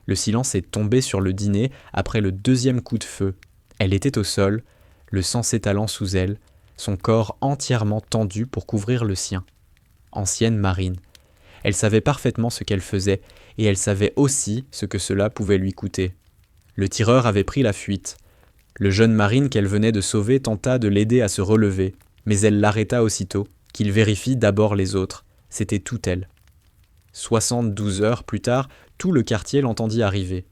Le silence est tombé sur le dîner après le deuxième coup de feu. Elle était au sol, le sang s'étalant sous elle, son corps entièrement tendu pour couvrir le sien. Ancienne marine. Elle savait parfaitement ce qu'elle faisait, et elle savait aussi ce que cela pouvait lui coûter. Le tireur avait pris la fuite. Le jeune marine qu'elle venait de sauver tenta de l'aider à se relever, mais elle l'arrêta aussitôt, qu'il vérifie d'abord les autres. C'était tout elle. 72 heures plus tard, tout le quartier l'entendit arriver.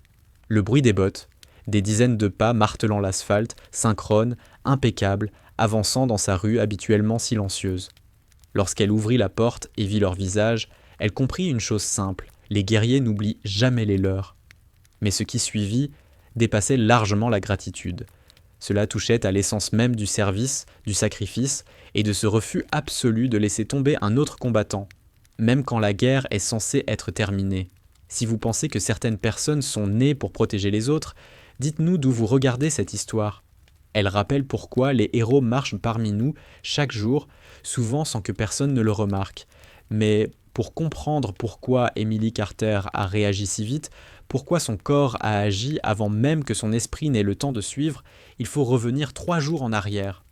Le bruit des bottes, des dizaines de pas martelant l'asphalte, synchrones, impeccables, avançant dans sa rue habituellement silencieuse. Lorsqu'elle ouvrit la porte et vit leur visage, elle comprit une chose simple, les guerriers n'oublient jamais les leurs. Mais ce qui suivit dépassait largement la gratitude. Cela touchait à l'essence même du service, du sacrifice, et de ce refus absolu de laisser tomber un autre combattant, même quand la guerre est censée être terminée. Si vous pensez que certaines personnes sont nées pour protéger les autres, dites-nous d'où vous regardez cette histoire. Elle rappelle pourquoi les héros marchent parmi nous chaque jour, souvent sans que personne ne le remarque. Mais pour comprendre pourquoi Emily Carter a réagi si vite, pourquoi son corps a agi avant même que son esprit n'ait le temps de suivre, il faut revenir 3 jours en arrière.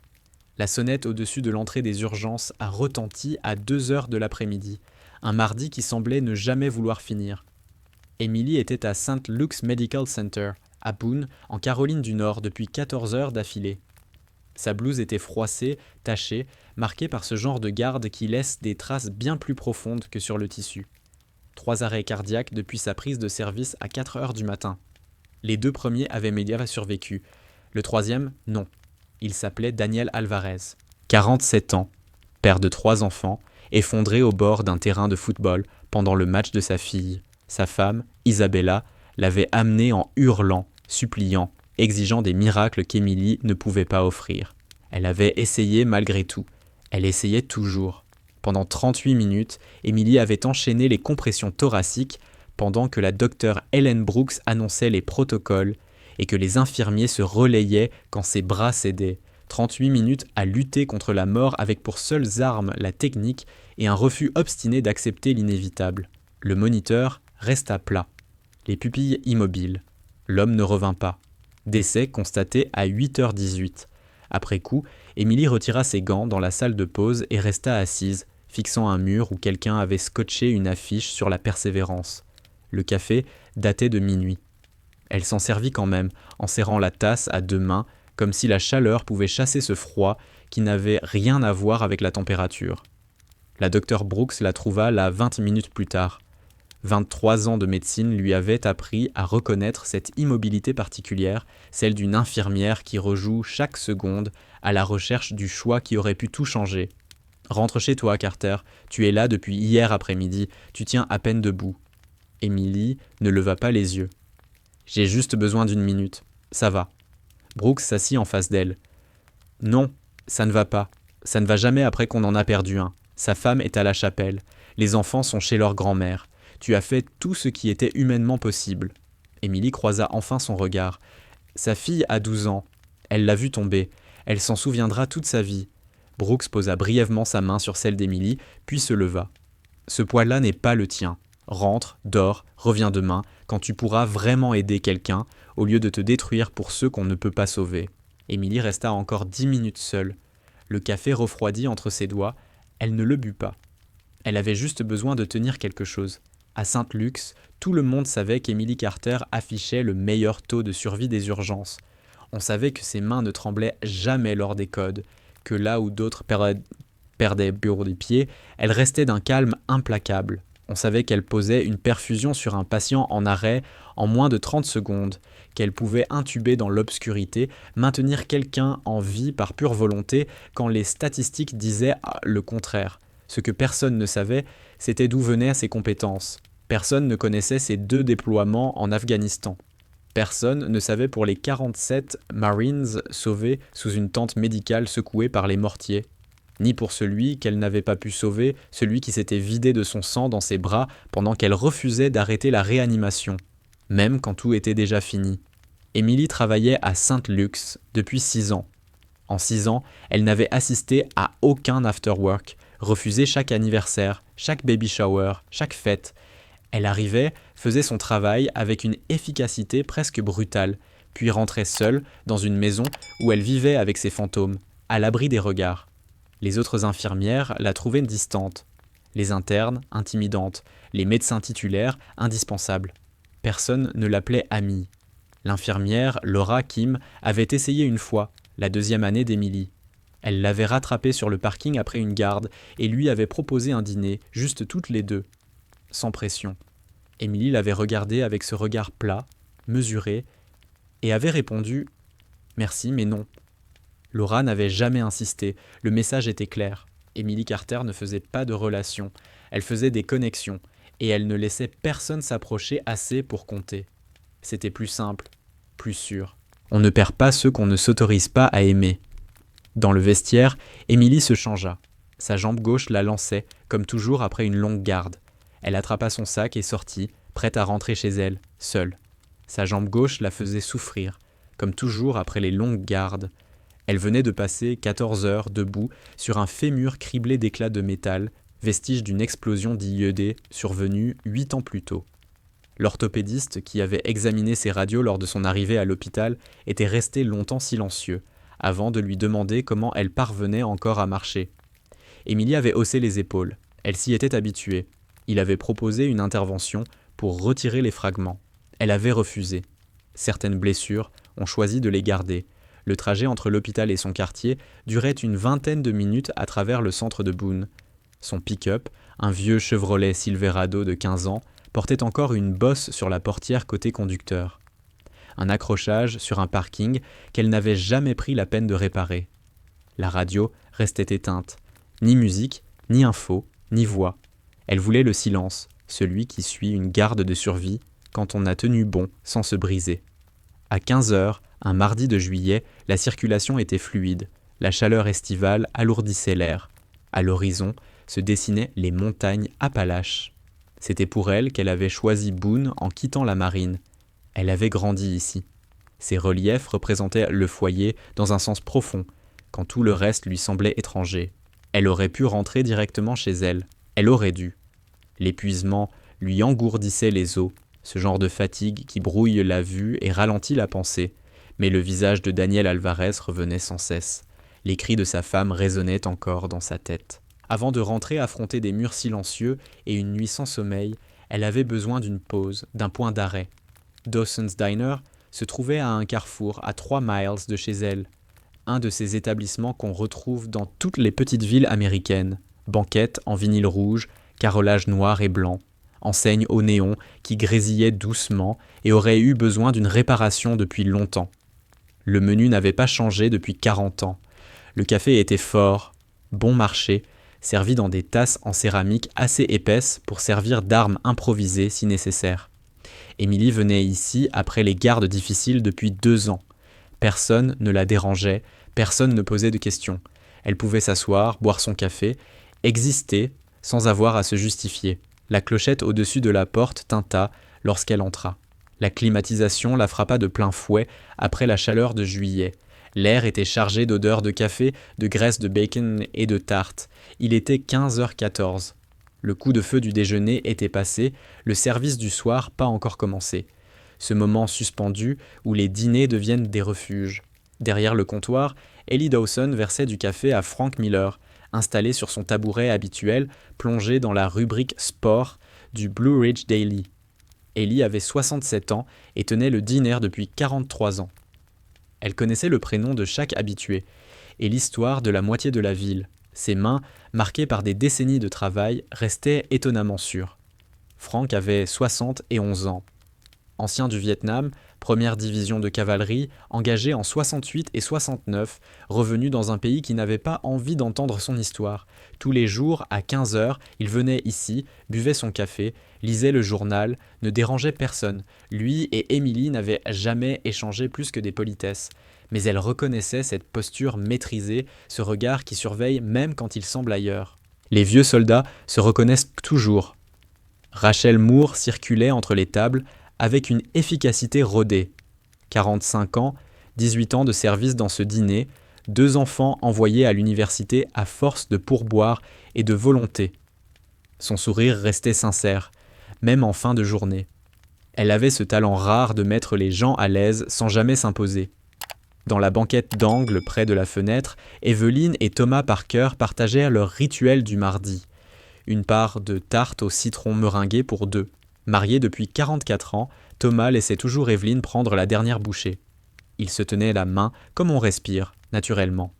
La sonnette au-dessus de l'entrée des urgences a retenti à 2 heures de l'après-midi, un mardi qui semblait ne jamais vouloir finir. Emily était à St. Luke's Medical Center, à Boone, en Caroline du Nord, depuis 14 heures d'affilée. Sa blouse était froissée, tachée, marquée par ce genre de garde qui laisse des traces bien plus profondes que sur le tissu. 3 arrêts cardiaques depuis sa prise de service à 4 heures du matin. Les 2 premiers avaient survécu. Le troisième, non. Il s'appelait Daniel Alvarez. 47 ans, père de 3 enfants, effondré au bord d'un terrain de football pendant le match de sa fille. Sa femme, Isabella, l'avait amené en hurlant, suppliant, exigeant des miracles qu'Emily ne pouvait pas offrir. Elle avait essayé malgré tout. Elle essayait toujours. Pendant 38 minutes, Emily avait enchaîné les compressions thoraciques pendant que la docteure Ellen Brooks annonçait les protocoles et que les infirmiers se relayaient quand ses bras cédaient. 38 minutes à lutter contre la mort avec pour seules armes la technique et un refus obstiné d'accepter l'inévitable. Le moniteur resta plat, les pupilles immobiles. L'homme ne revint pas. Décès constaté à 8h18. Après coup, Emily retira ses gants dans la salle de pause et resta assise, fixant un mur où quelqu'un avait scotché une affiche sur la persévérance. Le café datait de minuit. Elle s'en servit quand même, en serrant la tasse à 2 mains, comme si la chaleur pouvait chasser ce froid qui n'avait rien à voir avec la température. La docteure Brooks la trouva là 20 minutes plus tard. 23 ans de médecine lui avaient appris à reconnaître cette immobilité particulière, celle d'une infirmière qui rejoue chaque seconde à la recherche du choix qui aurait pu tout changer. « Rentre chez toi, Carter. Tu es là depuis hier après-midi. Tu tiens à peine debout. » Emily ne leva pas les yeux. « J'ai juste besoin d'1 minute. Ça va. » Brooks s'assit en face d'elle. « Non, ça ne va pas. Ça ne va jamais après qu'on en a perdu un. Sa femme est à la chapelle. Les enfants sont chez leur grand-mère. Tu as fait tout ce qui était humainement possible. » Emily croisa enfin son regard. Sa fille a 12 ans. Elle l'a vue tomber. Elle s'en souviendra toute sa vie. Brooks posa brièvement sa main sur celle d'Emily, puis se leva. « Ce poids-là n'est pas le tien. Rentre, dors, reviens demain, quand tu pourras vraiment aider quelqu'un, au lieu de te détruire pour ceux qu'on ne peut pas sauver. » Emily resta encore 10 minutes seule. Le café refroidit entre ses doigts. Elle ne le but pas. Elle avait juste besoin de tenir quelque chose. À St. Luke's, tout le monde savait qu'Emily Carter affichait le meilleur taux de survie des urgences. On savait que ses mains ne tremblaient jamais lors des codes, que là où d'autres perdaient bureau des pieds, elle restait d'un calme implacable. On savait qu'elle posait une perfusion sur un patient en arrêt en moins de 30 secondes, qu'elle pouvait intuber dans l'obscurité, maintenir quelqu'un en vie par pure volonté quand les statistiques disaient le contraire. Ce que personne ne savait, c'était d'où venaient ses compétences. Personne ne connaissait ses 2 déploiements en Afghanistan. Personne ne savait pour les 47 Marines sauvés sous une tente médicale secouée par les mortiers. Ni pour celui qu'elle n'avait pas pu sauver, celui qui s'était vidé de son sang dans ses bras pendant qu'elle refusait d'arrêter la réanimation, même quand tout était déjà fini. Emily travaillait à St. Luke's depuis 6 ans. En 6 ans, elle n'avait assisté à aucun after-work, refusé chaque anniversaire, chaque baby shower, chaque fête. Elle arrivait, faisait son travail avec une efficacité presque brutale, puis rentrait seule dans une maison où elle vivait avec ses fantômes, à l'abri des regards. Les autres infirmières la trouvaient distante, les internes intimidantes, les médecins titulaires indispensables. Personne ne l'appelait amie. L'infirmière, Laura Kim, avait essayé une fois, la deuxième année d'Emily. Elle l'avait rattrapé sur le parking après une garde et lui avait proposé un dîner, juste toutes les deux, sans pression. Emily l'avait regardé avec ce regard plat, mesuré, et avait répondu « Merci, mais non ». Laura n'avait jamais insisté, le message était clair. Emily Carter ne faisait pas de relations, elle faisait des connexions, et elle ne laissait personne s'approcher assez pour compter. C'était plus simple, plus sûr. On ne perd pas ceux qu'on ne s'autorise pas à aimer. Dans le vestiaire, Emily se changea. Sa jambe gauche la lançait, comme toujours après une longue garde. Elle attrapa son sac et sortit, prête à rentrer chez elle, seule. Sa jambe gauche la faisait souffrir, comme toujours après les longues gardes. Elle venait de passer 14 heures debout sur un fémur criblé d'éclats de métal, vestige d'une explosion d'IED survenue 8 ans plus tôt. L'orthopédiste qui avait examiné ses radios lors de son arrivée à l'hôpital était resté longtemps silencieux, avant de lui demander comment elle parvenait encore à marcher. Emily avait haussé les épaules. Elle s'y était habituée. Il avait proposé une intervention pour retirer les fragments. Elle avait refusé. Certaines blessures, on choisit de les garder. Le trajet entre l'hôpital et son quartier durait une vingtaine de minutes à travers le centre de Boone. Son pick-up, un vieux Chevrolet Silverado de 15 ans, portait encore une bosse sur la portière côté conducteur. Un accrochage sur un parking qu'elle n'avait jamais pris la peine de réparer. La radio restait éteinte. Ni musique, ni info, ni voix. Elle voulait le silence, celui qui suit une garde de survie quand on a tenu bon sans se briser. À 15 heures, un mardi de juillet, la circulation était fluide. La chaleur estivale alourdissait l'air. À l'horizon se dessinaient les montagnes Appalaches. C'était pour elle qu'elle avait choisi Boone en quittant la marine. Elle avait grandi ici. Ces reliefs représentaient le foyer dans un sens profond, quand tout le reste lui semblait étranger. Elle aurait pu rentrer directement chez elle. Elle aurait dû. L'épuisement lui engourdissait les os, ce genre de fatigue qui brouille la vue et ralentit la pensée. Mais le visage de Daniel Alvarez revenait sans cesse. Les cris de sa femme résonnaient encore dans sa tête. Avant de rentrer affronter des murs silencieux et une nuit sans sommeil, elle avait besoin d'une pause, d'un point d'arrêt. Dawson's Diner se trouvait à un carrefour à 3 miles de chez elle. Un de ces établissements qu'on retrouve dans toutes les petites villes américaines. Banquettes en vinyle rouge, carrelage noir et blanc. Enseigne au néon qui grésillait doucement et aurait eu besoin d'une réparation depuis longtemps. Le menu n'avait pas changé depuis 40 ans. Le café était fort, bon marché, servi dans des tasses en céramique assez épaisses pour servir d'armes improvisées si nécessaire. Emily venait ici après les gardes difficiles depuis 2 ans. Personne ne la dérangeait, personne ne posait de questions. Elle pouvait s'asseoir, boire son café, exister sans avoir à se justifier. La clochette au-dessus de la porte tinta lorsqu'elle entra. La climatisation la frappa de plein fouet après la chaleur de juillet. L'air était chargé d'odeurs de café, de graisse de bacon et de tartes. Il était 15h14. Le coup de feu du déjeuner était passé, le service du soir pas encore commencé. Ce moment suspendu où les dîners deviennent des refuges. Derrière le comptoir, Ellie Dawson versait du café à Frank Miller, installé sur son tabouret habituel, plongé dans la rubrique sport du Blue Ridge Daily. Ellie avait 67 ans et tenait le dîner depuis 43 ans. Elle connaissait le prénom de chaque habitué et l'histoire de la moitié de la ville. Ses mains, marquées par des décennies de travail, restaient étonnamment sûres. Frank avait 71 ans. Ancien du Vietnam, première division de cavalerie, engagé en 68 et 69, revenu dans un pays qui n'avait pas envie d'entendre son histoire. Tous les jours, à 15 heures, il venait ici, buvait son café, lisait le journal, ne dérangeait personne. Lui et Emily n'avaient jamais échangé plus que des politesses. Mais elle reconnaissait cette posture maîtrisée, ce regard qui surveille même quand il semble ailleurs. Les vieux soldats se reconnaissent toujours. Rachel Moore circulait entre les tables, avec une efficacité rodée. 45 ans, 18 ans de service dans ce dîner, 2 enfants envoyés à l'université à force de pourboire et de volonté. Son sourire restait sincère. même en fin de journée. Elle avait ce talent rare de mettre les gens à l'aise sans jamais s'imposer. Dans la banquette d'angle près de la fenêtre, Evelyne et Thomas Parker partagèrent leur rituel du mardi. Une part de tarte au citron meringuée pour deux. Marié depuis 44 ans, Thomas laissait toujours Evelyne prendre la dernière bouchée. Ils se tenaient la main comme on respire, naturellement.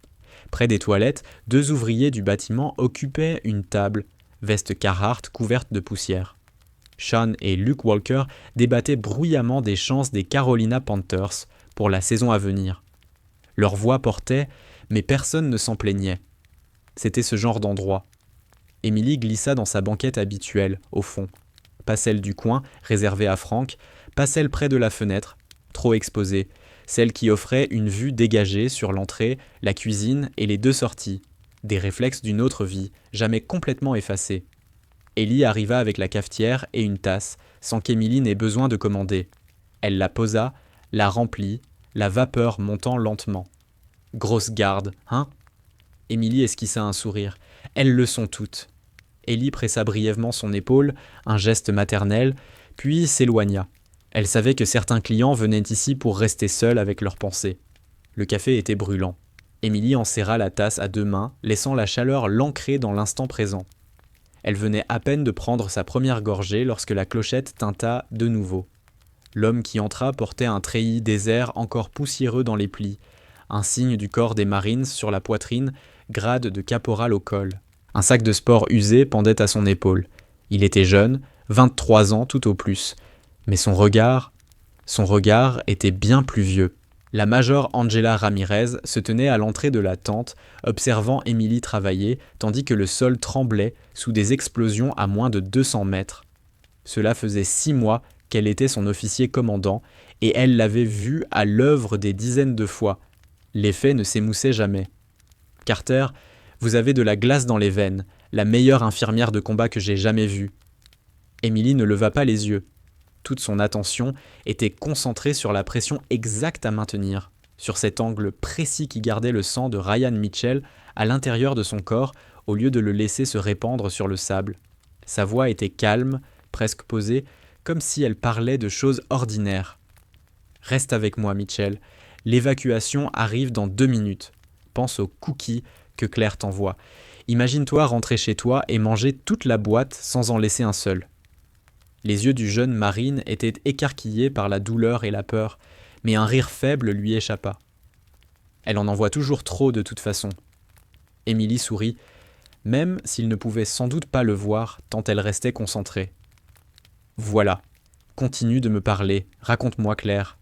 Près des toilettes, 2 ouvriers du bâtiment occupaient une table, veste Carhartt couverte de poussière. Sean et Luke Walker débattaient bruyamment des chances des Carolina Panthers pour la saison à venir. Leur voix portait, mais personne ne s'en plaignait. C'était ce genre d'endroit. Emily glissa dans sa banquette habituelle, au fond. Pas celle du coin, réservée à Frank, pas celle près de la fenêtre, trop exposée, celle qui offrait une vue dégagée sur l'entrée, la cuisine et les 2 sorties. Des réflexes d'une autre vie, jamais complètement effacés. Ellie arriva avec la cafetière et une tasse, sans qu'Emily n'ait besoin de commander. Elle la posa, la remplit, la vapeur montant lentement. Grosse garde, hein ? Emily esquissa un sourire. Elles le sont toutes. Ellie pressa brièvement son épaule, un geste maternel, puis s'éloigna. Elle savait que certains clients venaient ici pour rester seuls avec leurs pensées. Le café était brûlant. Emily en serra la tasse à 2 mains, laissant la chaleur l'ancrer dans l'instant présent. Elle venait à peine de prendre sa première gorgée lorsque la clochette tinta de nouveau. L'homme qui entra portait un treillis désert encore poussiéreux dans les plis, un signe du corps des Marines sur la poitrine, grade de caporal au col. Un sac de sport usé pendait à son épaule. Il était jeune, 23 ans tout au plus, mais son regard était bien plus vieux. La major Angela Ramirez se tenait à l'entrée de la tente, observant Emily travailler, tandis que le sol tremblait sous des explosions à moins de 200 mètres. Cela faisait 6 mois qu'elle était son officier commandant, et elle l'avait vu à l'œuvre des dizaines de fois. L'effet ne s'émoussait jamais. « Carter, vous avez de la glace dans les veines, la meilleure infirmière de combat que j'ai jamais vue. » Emily ne leva pas les yeux. Toute son attention était concentrée sur la pression exacte à maintenir, sur cet angle précis qui gardait le sang de Ryan Mitchell à l'intérieur de son corps au lieu de le laisser se répandre sur le sable. Sa voix était calme, presque posée, comme si elle parlait de choses ordinaires. « Reste avec moi, Mitchell. L'évacuation arrive dans 2 minutes. Pense aux cookies que Claire t'envoie. Imagine-toi rentrer chez toi et manger toute la boîte sans en laisser un seul. » Les yeux du jeune Marine étaient écarquillés par la douleur et la peur, mais un rire faible lui échappa. Elle en envoie toujours trop de toute façon. Emily sourit, même s'il ne pouvait sans doute pas le voir tant elle restait concentrée. « Voilà, continue de me parler, raconte-moi Claire. »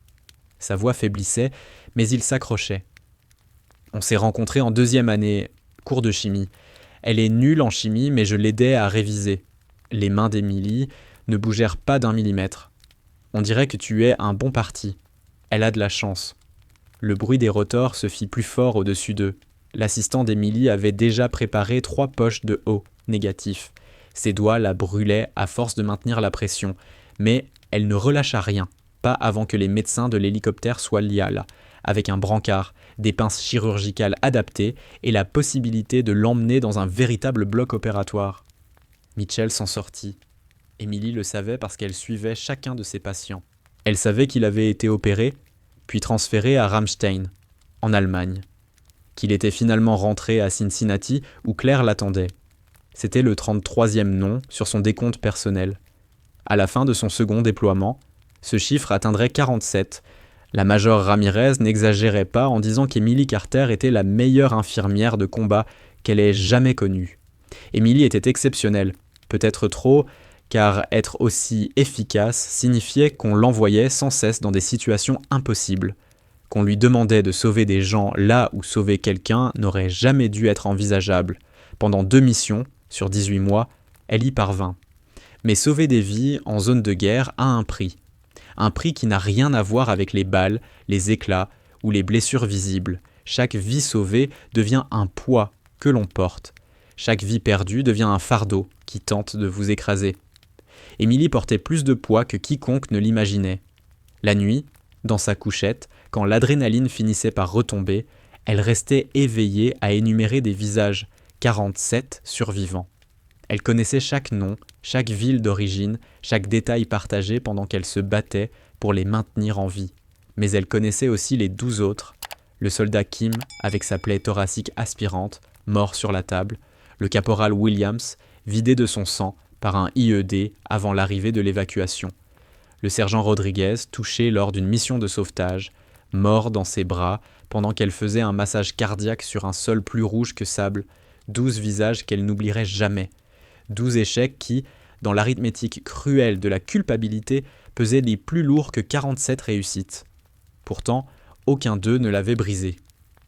Sa voix faiblissait, mais il s'accrochait. « On s'est rencontrés en 2e année, cours de chimie. Elle est nulle en chimie, mais je l'aidais à réviser. Les mains d'Emily ne bougèrent pas d'1 millimètre. On dirait que tu es un bon parti. Elle a de la chance. » Le bruit des rotors se fit plus fort au-dessus d'eux. L'assistant d'Emily avait déjà préparé 3 poches de O, négatif. Ses doigts la brûlaient à force de maintenir la pression, mais elle ne relâcha rien, pas avant que les médecins de l'hélicoptère soient là, avec un brancard, des pinces chirurgicales adaptées et la possibilité de l'emmener dans un véritable bloc opératoire. Mitchell s'en sortit. Emily le savait parce qu'elle suivait chacun de ses patients. Elle savait qu'il avait été opéré, puis transféré à Ramstein, en Allemagne. Qu'il était finalement rentré à Cincinnati où Claire l'attendait. C'était le 33e nom sur son décompte personnel. À la fin de son second déploiement, ce chiffre atteindrait 47. La major Ramirez n'exagérait pas en disant qu'Emily Carter était la meilleure infirmière de combat qu'elle ait jamais connue. Emily était exceptionnelle, peut-être trop, car être aussi efficace signifiait qu'on l'envoyait sans cesse dans des situations impossibles, qu'on lui demandait de sauver des gens là où sauver quelqu'un n'aurait jamais dû être envisageable. Pendant 2 missions, sur 18 mois, elle y parvint. Mais sauver des vies en zone de guerre a un prix qui n'a rien à voir avec les balles, les éclats ou les blessures visibles. Chaque vie sauvée devient un poids que l'on porte. Chaque vie perdue devient un fardeau qui tente de vous écraser. Emily portait plus de poids que quiconque ne l'imaginait. La nuit, dans sa couchette, quand l'adrénaline finissait par retomber, elle restait éveillée à énumérer des visages, 47 survivants. Elle connaissait chaque nom, chaque ville d'origine, chaque détail partagé pendant qu'elle se battait pour les maintenir en vie. Mais elle connaissait aussi les 12 autres. Le soldat Kim, avec sa plaie thoracique aspirante, mort sur la table. Le caporal Williams, vidé de son sang par un IED avant l'arrivée de l'évacuation. Le sergent Rodriguez, touché lors d'une mission de sauvetage, mort dans ses bras pendant qu'elle faisait un massage cardiaque sur un sol plus rouge que sable. 12 visages qu'elle n'oublierait jamais. 12 échecs qui, dans l'arithmétique cruelle de la culpabilité, pesaient les plus lourds que 47 réussites. Pourtant, aucun d'eux ne l'avait brisé.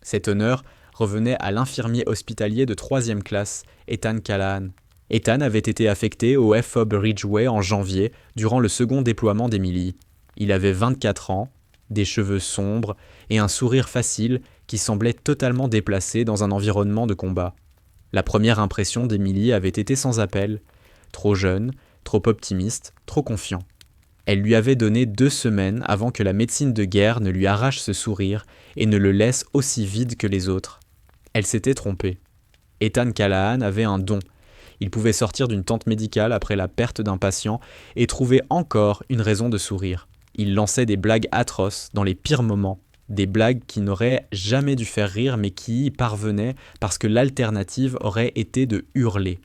Cet honneur revenait à l'infirmier hospitalier de 3e classe, Ethan Callahan. Ethan avait été affecté au FOB Ridgeway en janvier, durant le second déploiement d'Emily. Il avait 24 ans, des cheveux sombres et un sourire facile qui semblait totalement déplacé dans un environnement de combat. La première impression d'Emily avait été sans appel. Trop jeune, trop optimiste, trop confiant. Elle lui avait donné 2 semaines avant que la médecine de guerre ne lui arrache ce sourire et ne le laisse aussi vide que les autres. Elle s'était trompée. Ethan Callahan avait un don. Il pouvait sortir d'une tente médicale après la perte d'un patient et trouver encore une raison de sourire. Il lançait des blagues atroces dans les pires moments. Des blagues qui n'auraient jamais dû faire rire mais qui y parvenaient parce que l'alternative aurait été de hurler.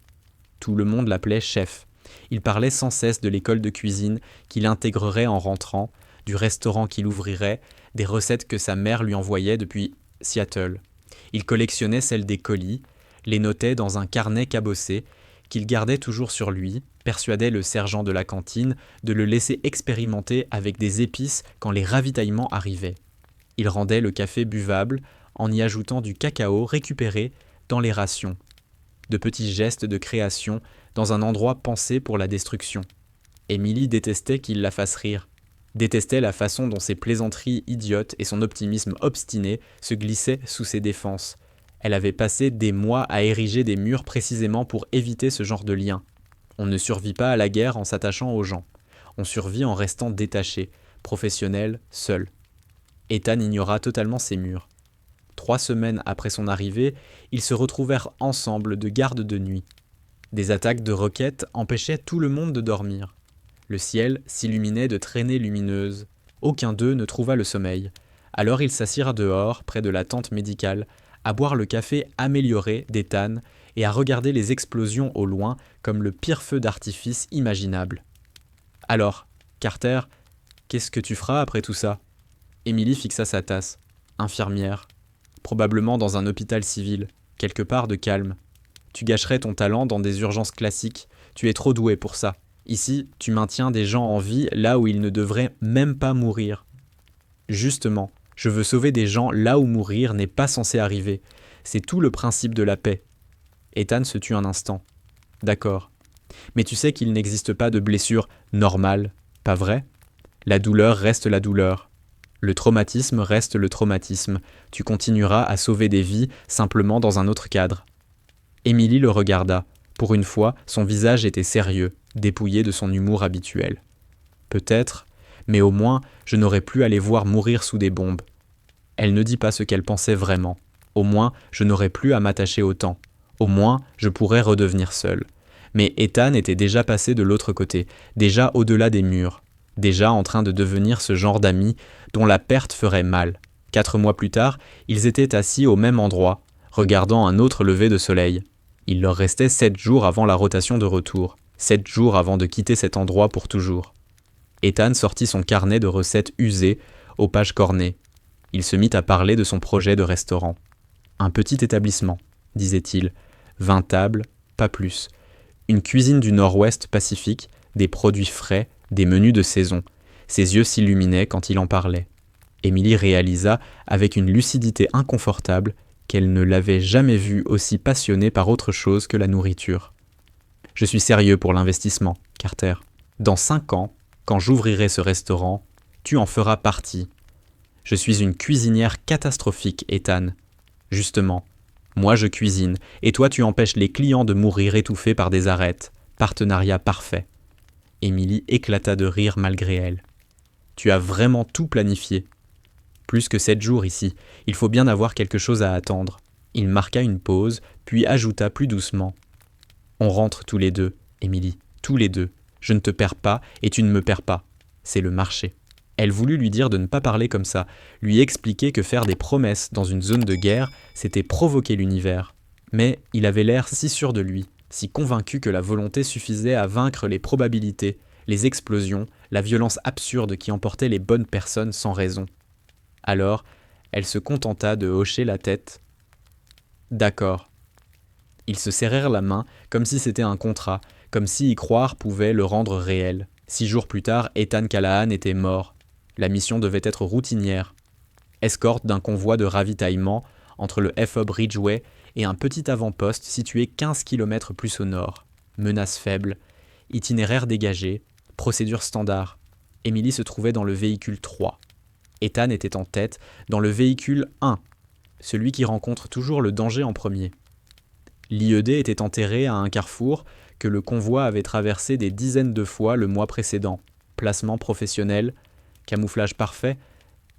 Tout le monde l'appelait chef. Il parlait sans cesse de l'école de cuisine qu'il intégrerait en rentrant, du restaurant qu'il ouvrirait, des recettes que sa mère lui envoyait depuis Seattle. Il collectionnait celles des colis, les notait dans un carnet cabossé qu'il gardait toujours sur lui, persuadait le sergent de la cantine de le laisser expérimenter avec des épices quand les ravitaillements arrivaient. Il rendait le café buvable en y ajoutant du cacao récupéré dans les rations. De petits gestes de création dans un endroit pensé pour la destruction. Emily détestait qu'il la fasse rire, détestait la façon dont ses plaisanteries idiotes et son optimisme obstiné se glissaient sous ses défenses. Elle avait passé des mois à ériger des murs précisément pour éviter ce genre de lien. On ne survit pas à la guerre en s'attachant aux gens. On survit en restant détaché, professionnel, seul. Ethan ignora totalement ces murs. 3 semaines après son arrivée, ils se retrouvèrent ensemble de garde de nuit. Des attaques de roquettes empêchaient tout le monde de dormir. Le ciel s'illuminait de traînées lumineuses. Aucun d'eux ne trouva le sommeil. Alors ils s'assirent dehors, près de la tente médicale, à boire le café amélioré d'Ethan et à regarder les explosions au loin comme le pire feu d'artifice imaginable. « Alors, Carter, qu'est-ce que tu feras après tout ça ?» Emily fixa sa tasse. Infirmière. Probablement dans un hôpital civil, quelque part de calme. Tu gâcherais ton talent dans des urgences classiques. Tu es trop doué pour ça. Ici, tu maintiens des gens en vie là où ils ne devraient même pas mourir. Justement, je veux sauver des gens là où mourir n'est pas censé arriver. C'est tout le principe de la paix. Ethan se tut un instant. D'accord. Mais tu sais qu'il n'existe pas de blessure normale, pas vrai ? La douleur reste la douleur. Le traumatisme reste le traumatisme. Tu continueras à sauver des vies simplement dans un autre cadre. Emily le regarda. Pour une fois, son visage était sérieux, dépouillé de son humour habituel. Peut-être, mais au moins, je n'aurais plus à les voir mourir sous des bombes. Elle ne dit pas ce qu'elle pensait vraiment. Au moins, je n'aurais plus à m'attacher autant. Au moins, je pourrais redevenir seule. Mais Ethan était déjà passé de l'autre côté, déjà au-delà des murs, déjà en train de devenir ce genre d'ami dont la perte ferait mal. 4 mois plus tard, ils étaient assis au même endroit, regardant un autre lever de soleil. Il leur restait 7 jours avant la rotation de retour, 7 jours avant de quitter cet endroit pour toujours. Ethan sortit son carnet de recettes usées, aux pages cornées. Il se mit à parler de son projet de restaurant. Un petit établissement, disait-il, 20 tables, pas plus. Une cuisine du Nord-Ouest Pacifique, des produits frais, des menus de saison. Ses yeux s'illuminaient quand il en parlait. Emily réalisa, avec une lucidité inconfortable, qu'elle ne l'avait jamais vu aussi passionné par autre chose que la nourriture. « Je suis sérieux pour l'investissement, Carter. Dans 5 ans, quand j'ouvrirai ce restaurant, tu en feras partie. Je suis une cuisinière catastrophique, Ethan. Justement, moi je cuisine, et toi tu empêches les clients de mourir étouffés par des arêtes. Partenariat parfait. » Emily éclata de rire malgré elle. « Tu as vraiment tout planifié. Plus que 7 jours ici, il faut bien avoir quelque chose à attendre. » Il marqua une pause, puis ajouta plus doucement. « On rentre tous les deux, Émilie, tous les deux. Je ne te perds pas et tu ne me perds pas. C'est le marché. Elle voulut lui dire de ne pas parler comme ça, lui expliquer que faire des promesses dans une zone de guerre, c'était provoquer l'univers. Mais il avait l'air si sûr de lui, si convaincu que la volonté suffisait à vaincre les probabilités, les explosions, la violence absurde qui emportait les bonnes personnes sans raison. Alors, elle se contenta de hocher la tête. D'accord. Ils se serrèrent la main comme si c'était un contrat, comme si y croire pouvait le rendre réel. 6 jours plus tard, Ethan Callahan était mort. La mission devait être routinière. Escorte d'un convoi de ravitaillement entre le F-Hub Ridgeway et un petit avant-poste situé 15 km plus au nord. Menace faible, itinéraire dégagé, procédure standard. Emily se trouvait dans le véhicule 3. Ethan était en tête dans le véhicule 1, celui qui rencontre toujours le danger en premier. L'IED était enterré à un carrefour que le convoi avait traversé des dizaines de fois le mois précédent. Placement professionnel, camouflage parfait,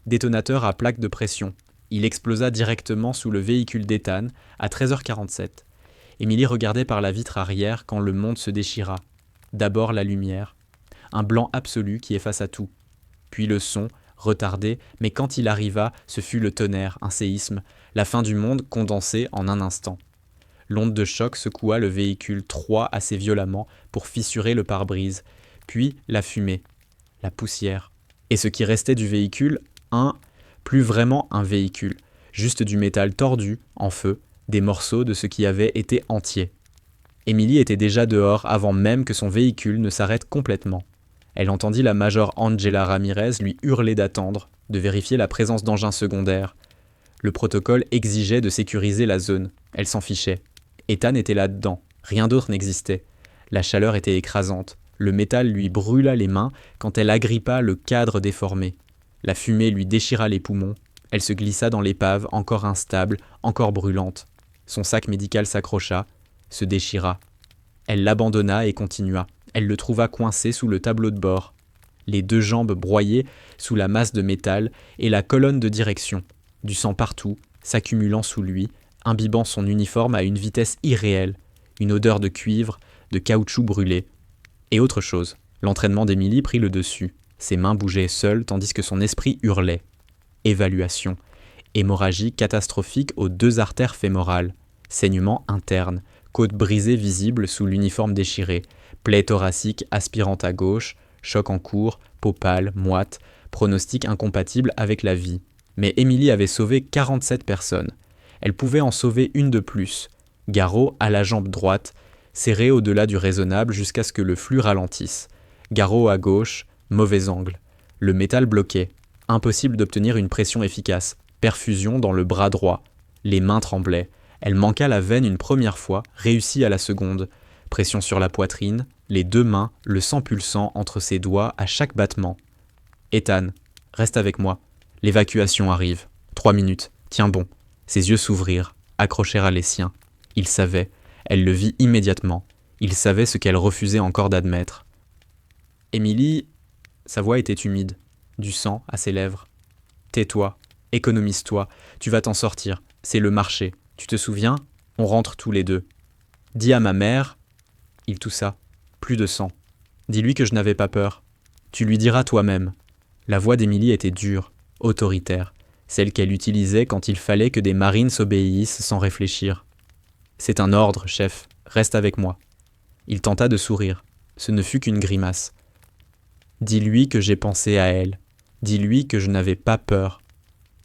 détonateur à plaque de pression. Il explosa directement sous le véhicule d'Ethan à 13h47. Emily regardait par la vitre arrière quand le monde se déchira. D'abord la lumière, un blanc absolu qui effaça tout. Puis le son, retardé, mais quand il arriva, ce fut le tonnerre, un séisme, la fin du monde condensée en un instant. L'onde de choc secoua le véhicule 3 assez violemment pour fissurer le pare-brise, puis la fumée, la poussière. Et ce qui restait du véhicule, plus vraiment un véhicule, juste du métal tordu, en feu, des morceaux de ce qui avait été entier. Emily était déjà dehors avant même que son véhicule ne s'arrête complètement. Elle entendit la major Angela Ramirez lui hurler d'attendre, de vérifier la présence d'engins secondaires. Le protocole exigeait de sécuriser la zone. Elle s'en fichait. Ethan était là-dedans. Rien d'autre n'existait. La chaleur était écrasante. Le métal lui brûla les mains quand elle agrippa le cadre déformé. La fumée lui déchira les poumons. Elle se glissa dans l'épave, encore instable, encore brûlante. Son sac médical s'accrocha, se déchira. Elle l'abandonna et continua. Elle le trouva coincé sous le tableau de bord, les 2 jambes broyées sous la masse de métal et la colonne de direction, du sang partout, s'accumulant sous lui, imbibant son uniforme à une vitesse irréelle, une odeur de cuivre, de caoutchouc brûlé. Et autre chose, l'entraînement d'Emily prit le dessus. Ses mains bougeaient seules tandis que son esprit hurlait. Évaluation. Hémorragie catastrophique aux 2 artères fémorales. Saignement interne. Côte brisée visible sous l'uniforme déchiré. Plaie thoracique aspirante à gauche. Choc en cours. Peau pâle, moite. Pronostic incompatible avec la vie. Mais Emily avait sauvé 47 personnes. Elle pouvait en sauver une de plus. Garrot à la jambe droite, serré au-delà du raisonnable jusqu'à ce que le flux ralentisse. Garrot à gauche, mauvais angle. Le métal bloquait. Impossible d'obtenir une pression efficace. Perfusion dans le bras droit. Les mains tremblaient. Elle manqua la veine une première fois, réussit à la seconde. Pression sur la poitrine, les 2 mains, le sang pulsant entre ses doigts à chaque battement. Ethan, reste avec moi. L'évacuation arrive. 3 minutes. Tiens bon. Ses yeux s'ouvrirent, accrochèrent à les siens. Il savait. Elle le vit immédiatement. Il savait ce qu'elle refusait encore d'admettre. Emily, sa voix était humide, du sang à ses lèvres. Tais-toi, économise-toi, tu vas t'en sortir, c'est le marché. Tu te souviens ? On rentre tous les 2. Dis à ma mère... Il toussa. Plus de sang. Dis-lui que je n'avais pas peur. Tu lui diras toi-même. La voix d'Emily était dure, autoritaire, celle qu'elle utilisait quand il fallait que des marines obéissent sans réfléchir. C'est un ordre, chef, reste avec moi. Il tenta de sourire. Ce ne fut qu'une grimace. Dis-lui que j'ai pensé à elle. Dis-lui que je n'avais pas peur.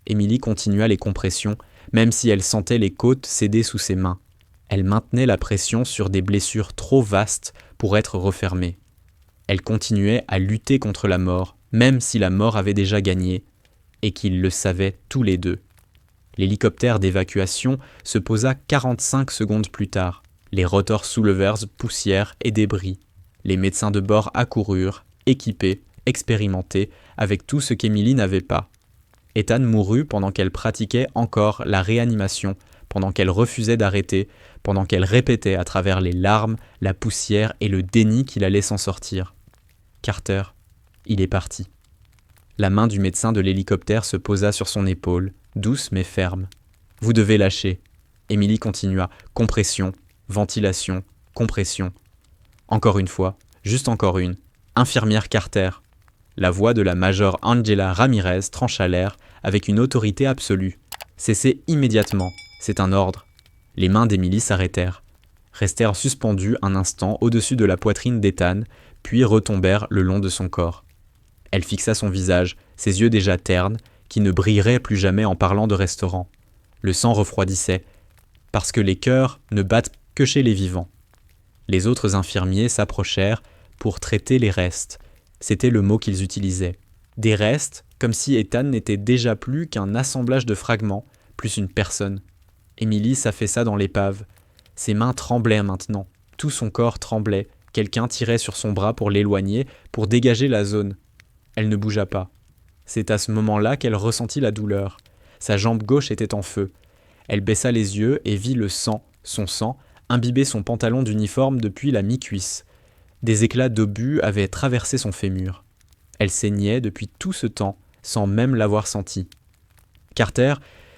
Emily continua les compressions, même si elle sentait les côtes céder sous ses mains. Elle maintenait la pression sur des blessures trop vastes pour être refermées. Elle continuait à lutter contre la mort, même si la mort avait déjà gagné, et qu'ils le savaient tous les 2. L'hélicoptère d'évacuation se posa 45 secondes plus tard. Les rotors soulevers poussière et débris. Les médecins de bord accoururent, équipés, expérimentés, avec tout ce qu'Emily n'avait pas. Ethan mourut pendant qu'elle pratiquait encore la réanimation, pendant qu'elle refusait d'arrêter, pendant qu'elle répétait à travers les larmes, la poussière et le déni qu'il allait s'en sortir. Carter, il est parti. La main du médecin de l'hélicoptère se posa sur son épaule, douce mais ferme. Vous devez lâcher. Emily continua. Compression, ventilation, compression. Encore une fois, juste encore une. Infirmière Carter. La voix de la major Angela Ramirez trancha l'air avec une autorité absolue. Cessez immédiatement, c'est un ordre. Les mains d'Emily s'arrêtèrent, restèrent suspendues un instant au-dessus de la poitrine d'Ethan, puis retombèrent le long de son corps. Elle fixa son visage, ses yeux déjà ternes, qui ne brilleraient plus jamais en parlant de restaurant. Le sang refroidissait, parce que les cœurs ne battent que chez les vivants. Les autres infirmiers s'approchèrent pour traiter les restes. C'était le mot qu'ils utilisaient. Des restes, comme si Ethan n'était déjà plus qu'un assemblage de fragments, plus une personne. Emily s'affaissa dans l'épave. Ses mains tremblaient maintenant. Tout son corps tremblait. Quelqu'un tirait sur son bras pour l'éloigner, pour dégager la zone. Elle ne bougea pas. C'est à ce moment-là qu'elle ressentit la douleur. Sa jambe gauche était en feu. Elle baissa les yeux et vit le sang, son sang, imbiber son pantalon d'uniforme depuis la mi-cuisse. Des éclats d'obus avaient traversé son fémur. Elle saignait depuis tout ce temps, sans même l'avoir senti. « Carter,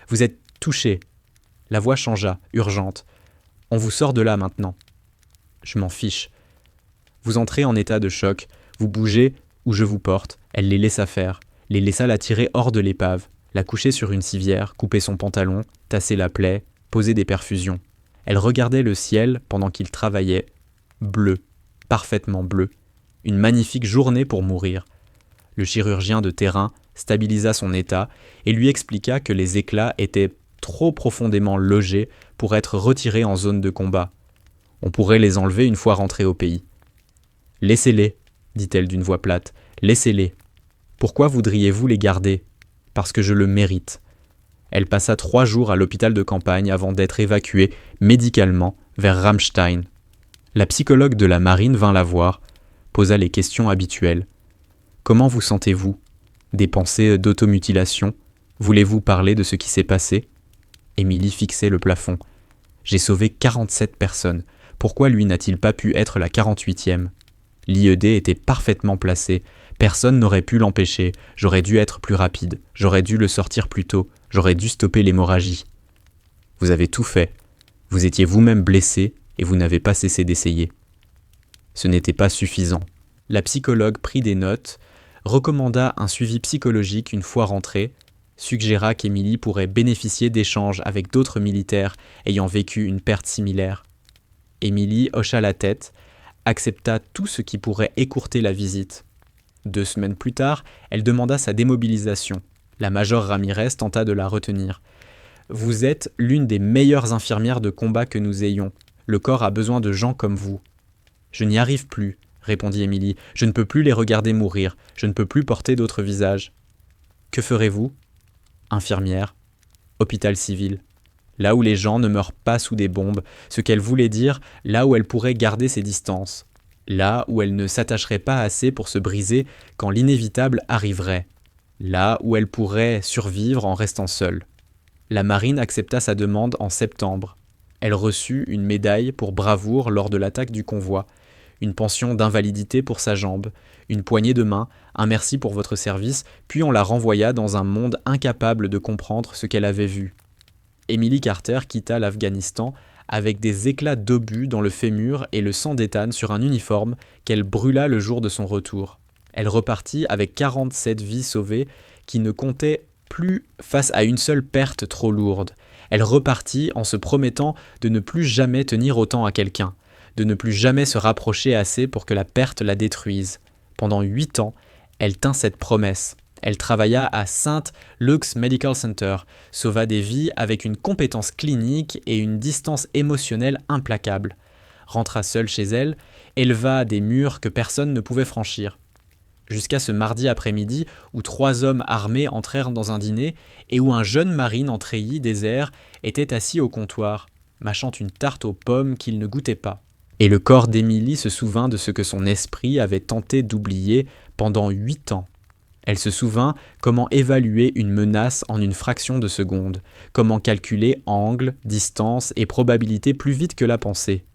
vous êtes touché. » La voix changea, urgente. « On vous sort de là maintenant. » « Je m'en fiche. » Vous entrez en état de choc, vous bougez ou je vous porte. Elle les laissa faire, les laissa la tirer hors de l'épave, la coucher sur une civière, couper son pantalon, tasser la plaie, poser des perfusions. Elle regardait le ciel pendant qu'il travaillait, bleu, parfaitement bleu. Une magnifique journée pour mourir. Le chirurgien de terrain stabilisa son état et lui expliqua que les éclats étaient trop profondément logés pour être retirés en zone de combat. On pourrait les enlever une fois rentrés au pays. « Laissez-les, dit-elle d'une voix plate, laissez-les. Pourquoi voudriez-vous les garder ? Parce que je le mérite. » Elle passa 3 jours à l'hôpital de campagne avant d'être évacuée médicalement vers Ramstein. La psychologue de la marine vint la voir, posa les questions habituelles. « Comment vous sentez-vous ? Des pensées d'automutilation ? Voulez-vous parler de ce qui s'est passé ?» Émilie fixait le plafond. « J'ai sauvé 47 personnes. Pourquoi lui n'a-t-il pas pu être la 48e ? L'IED était parfaitement placé. Personne n'aurait pu l'empêcher. J'aurais dû être plus rapide. J'aurais dû le sortir plus tôt. J'aurais dû stopper l'hémorragie. Vous avez tout fait. Vous étiez vous-même blessé et vous n'avez pas cessé d'essayer. » Ce n'était pas suffisant. La psychologue prit des notes, recommanda un suivi psychologique une fois rentrée, suggéra qu'Émilie pourrait bénéficier d'échanges avec d'autres militaires ayant vécu une perte similaire. Émilie hocha la tête, accepta tout ce qui pourrait écourter la visite. 2 semaines plus tard, elle demanda sa démobilisation. La major Ramirez tenta de la retenir. « Vous êtes l'une des meilleures infirmières de combat que nous ayons. Le corps a besoin de gens comme vous. »« Je n'y arrive plus, » répondit Émilie. « Je ne peux plus les regarder mourir. Je ne peux plus porter d'autres visages. »« Que ferez-vous ?»« Infirmière. Hôpital civil. » Là où les gens ne meurent pas sous des bombes, ce qu'elle voulait dire, là où elle pourrait garder ses distances, là où elle ne s'attacherait pas assez pour se briser quand l'inévitable arriverait, là où elle pourrait survivre en restant seule. La marine accepta sa demande en septembre. Elle reçut une médaille pour bravoure lors de l'attaque du convoi, une pension d'invalidité pour sa jambe, une poignée de main, un merci pour votre service, puis on la renvoya dans un monde incapable de comprendre ce qu'elle avait vu. Emily Carter quitta l'Afghanistan avec des éclats d'obus dans le fémur et le sang d'Ethan sur un uniforme qu'elle brûla le jour de son retour. Elle repartit avec 47 vies sauvées qui ne comptaient plus face à une seule perte trop lourde. Elle repartit en se promettant de ne plus jamais tenir autant à quelqu'un, de ne plus jamais se rapprocher assez pour que la perte la détruise. Pendant 8 ans, elle tint cette promesse. Elle travailla à St. Luke's Medical Center, sauva des vies avec une compétence clinique et une distance émotionnelle implacable. Rentra seule chez elle, éleva des murs que personne ne pouvait franchir. Jusqu'à ce mardi après-midi où 3 hommes armés entrèrent dans un dîner et où un jeune marine en treillis désert était assis au comptoir, mâchant une tarte aux pommes qu'il ne goûtait pas. Et le corps d'Émilie se souvint de ce que son esprit avait tenté d'oublier pendant 8 ans. Elle se souvint comment évaluer une menace en une fraction de seconde, comment calculer angle, distance et probabilité plus vite que la pensée,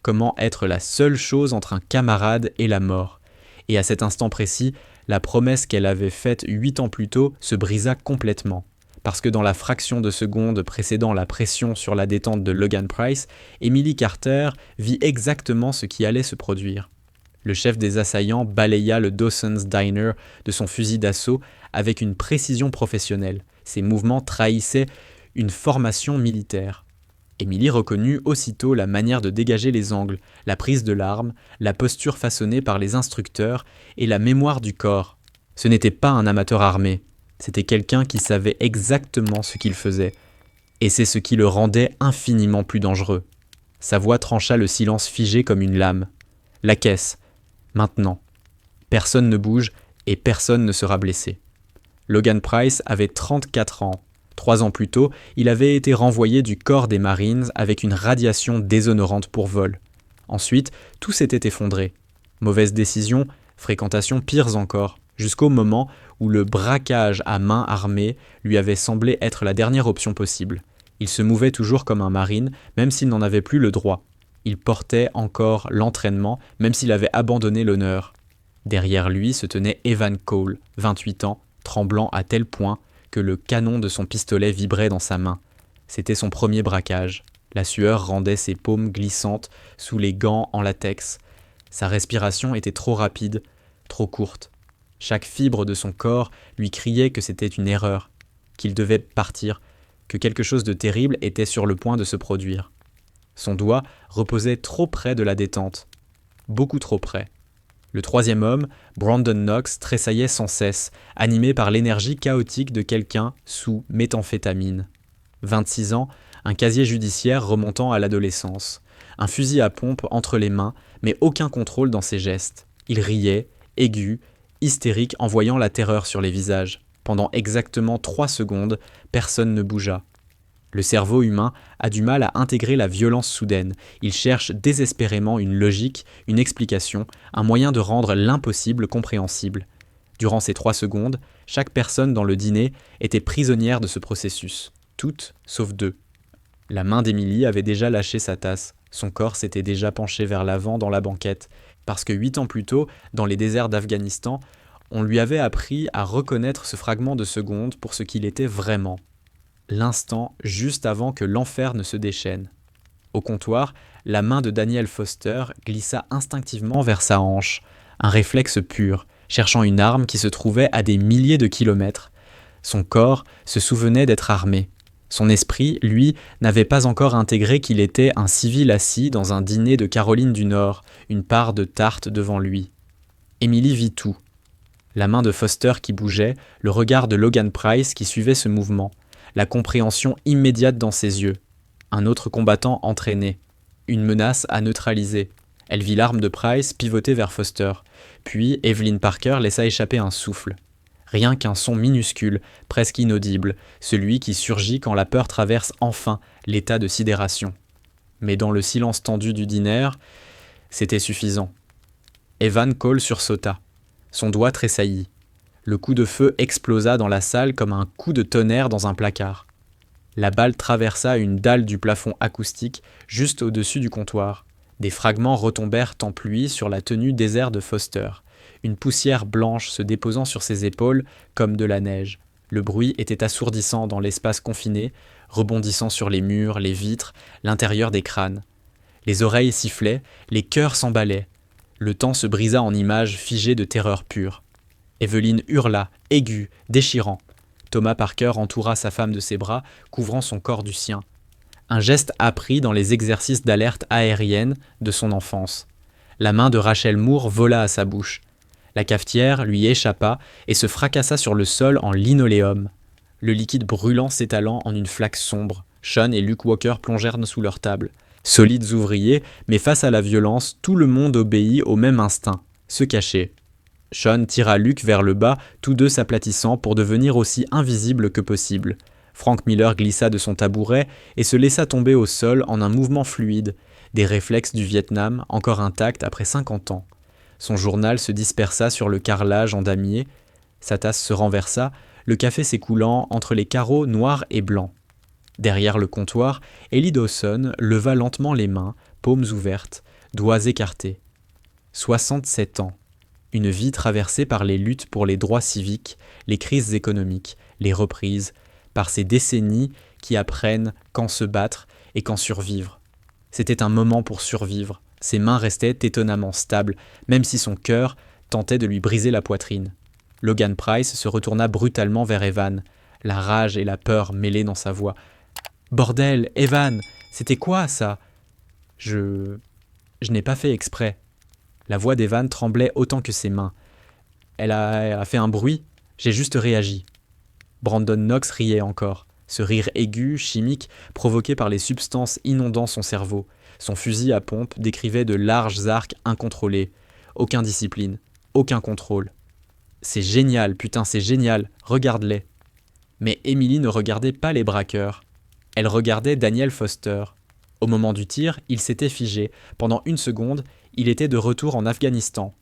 comment être la seule chose entre un camarade et la mort. Et à cet instant précis, la promesse qu'elle avait faite 8 ans plus tôt se brisa complètement. parce que dans la fraction de seconde précédant la pression sur la détente de Logan Price, Emily Carter vit exactement ce qui allait se produire. Le chef des assaillants balaya le Dawson's Diner de son fusil d'assaut avec une précision professionnelle. Ses mouvements trahissaient une formation militaire. Emily reconnut aussitôt la manière de dégager les angles, la prise de l'arme, la posture façonnée par les instructeurs et la mémoire du corps. Ce n'était pas un amateur armé, c'était quelqu'un qui savait exactement ce qu'il faisait. Et c'est ce qui le rendait infiniment plus dangereux. Sa voix trancha le silence figé comme une lame. La caisse. Maintenant. Personne ne bouge et personne ne sera blessé. Logan Price avait 34 ans. 3 ans plus tôt, il avait été renvoyé du corps des Marines avec une radiation déshonorante pour vol. Ensuite, tout s'était effondré. Mauvaise décision, fréquentation pires encore, jusqu'au moment où le braquage à main armée lui avait semblé être la dernière option possible. Il se mouvait toujours comme un Marine, même s'il n'en avait plus le droit. Il portait encore l'entraînement, même s'il avait abandonné l'honneur. Derrière lui se tenait Evan Cole, 28 ans, tremblant à tel point que le canon de son pistolet vibrait dans sa main. C'était son premier braquage. La sueur rendait ses paumes glissantes sous les gants en latex. Sa respiration était trop rapide, trop courte. Chaque fibre de son corps lui criait que c'était une erreur, qu'il devait partir, que quelque chose de terrible était sur le point de se produire. Son doigt reposait trop près de la détente, beaucoup trop près. Le troisième homme, Brandon Knox, tressaillait sans cesse, animé par l'énergie chaotique de quelqu'un sous méthamphétamine. 26 ans, un casier judiciaire remontant à l'adolescence, un fusil à pompe entre les mains, mais aucun contrôle dans ses gestes. Il riait, aigu, hystérique en voyant la terreur sur les visages. Pendant exactement 3 secondes, personne ne bougea. Le cerveau humain a du mal à intégrer la violence soudaine. Il cherche désespérément une logique, une explication, un moyen de rendre l'impossible compréhensible. Durant ces 3 secondes, chaque personne dans le dîner était prisonnière de ce processus. Toutes, sauf 2. La main d'Emily avait déjà lâché sa tasse. Son corps s'était déjà penché vers l'avant dans la banquette, parce que 8 ans plus tôt, dans les déserts d'Afghanistan, on lui avait appris à reconnaître ce fragment de seconde pour ce qu'il était vraiment. L'instant juste avant que l'enfer ne se déchaîne. Au comptoir, la main de Daniel Foster glissa instinctivement vers sa hanche, un réflexe pur, cherchant une arme qui se trouvait à des milliers de kilomètres. Son corps se souvenait d'être armé. Son esprit, lui, n'avait pas encore intégré qu'il était un civil assis dans un dîner de Caroline du Nord, une part de tarte devant lui. Emily vit tout. La main de Foster qui bougeait, le regard de Logan Price qui suivait ce mouvement, la compréhension immédiate dans ses yeux. Un autre combattant entraîné. Une menace à neutraliser. Elle vit l'arme de Price pivoter vers Foster. Puis Evelyn Parker laissa échapper un souffle. Rien qu'un son minuscule, presque inaudible, celui qui surgit quand la peur traverse enfin l'état de sidération. Mais dans le silence tendu du dîner, c'était suffisant. Evan Cole sursauta. Son doigt tressaillit. Le coup de feu explosa dans la salle comme un coup de tonnerre dans un placard. La balle traversa une dalle du plafond acoustique juste au-dessus du comptoir. Des fragments retombèrent en pluie sur la tenue désert de Foster. Une poussière blanche se déposant sur ses épaules comme de la neige. Le bruit était assourdissant dans l'espace confiné, rebondissant sur les murs, les vitres, l'intérieur des crânes. Les oreilles sifflaient, les cœurs s'emballaient. Le temps se brisa en images figées de terreur pure. Evelyn hurla, aiguë, déchirant. Thomas Parker entoura sa femme de ses bras, couvrant son corps du sien. Un geste appris dans les exercices d'alerte aérienne de son enfance. La main de Rachel Moore vola à sa bouche. La cafetière lui échappa et se fracassa sur le sol en linoléum. Le liquide brûlant s'étalant en une flaque sombre. Sean et Luke Walker plongèrent sous leur table. Solides ouvriers, mais face à la violence, tout le monde obéit au même instinct, se cacher. Sean tira Luke vers le bas, tous deux s'aplatissant pour devenir aussi invisibles que possible. Frank Miller glissa de son tabouret et se laissa tomber au sol en un mouvement fluide, des réflexes du Vietnam encore intacts après 50 ans. Son journal se dispersa sur le carrelage en damier, sa tasse se renversa, le café s'écoulant entre les carreaux noirs et blancs. Derrière le comptoir, Ellie Dawson leva lentement les mains, paumes ouvertes, doigts écartés. 67 ans. Une vie traversée par les luttes pour les droits civiques, les crises économiques, les reprises, par ces décennies qui apprennent quand se battre et quand survivre. C'était un moment pour survivre. Ses mains restaient étonnamment stables, même si son cœur tentait de lui briser la poitrine. Logan Price se retourna brutalement vers Evan, la rage et la peur mêlées dans sa voix. « Bordel, Evan, c'était quoi ça ? Je n'ai pas fait exprès. » La voix d'Evan tremblait autant que ses mains. Elle a fait un bruit, j'ai juste réagi. Brandon Knox riait encore, ce rire aigu, chimique, provoqué par les substances inondant son cerveau. Son fusil à pompe décrivait de larges arcs incontrôlés. Aucune discipline, aucun contrôle. C'est génial, putain, c'est génial, regarde-les. Mais Emily ne regardait pas les braqueurs. Elle regardait Daniel Foster. Au moment du tir, il s'était figé. Pendant 1 seconde, il était de retour en Afghanistan.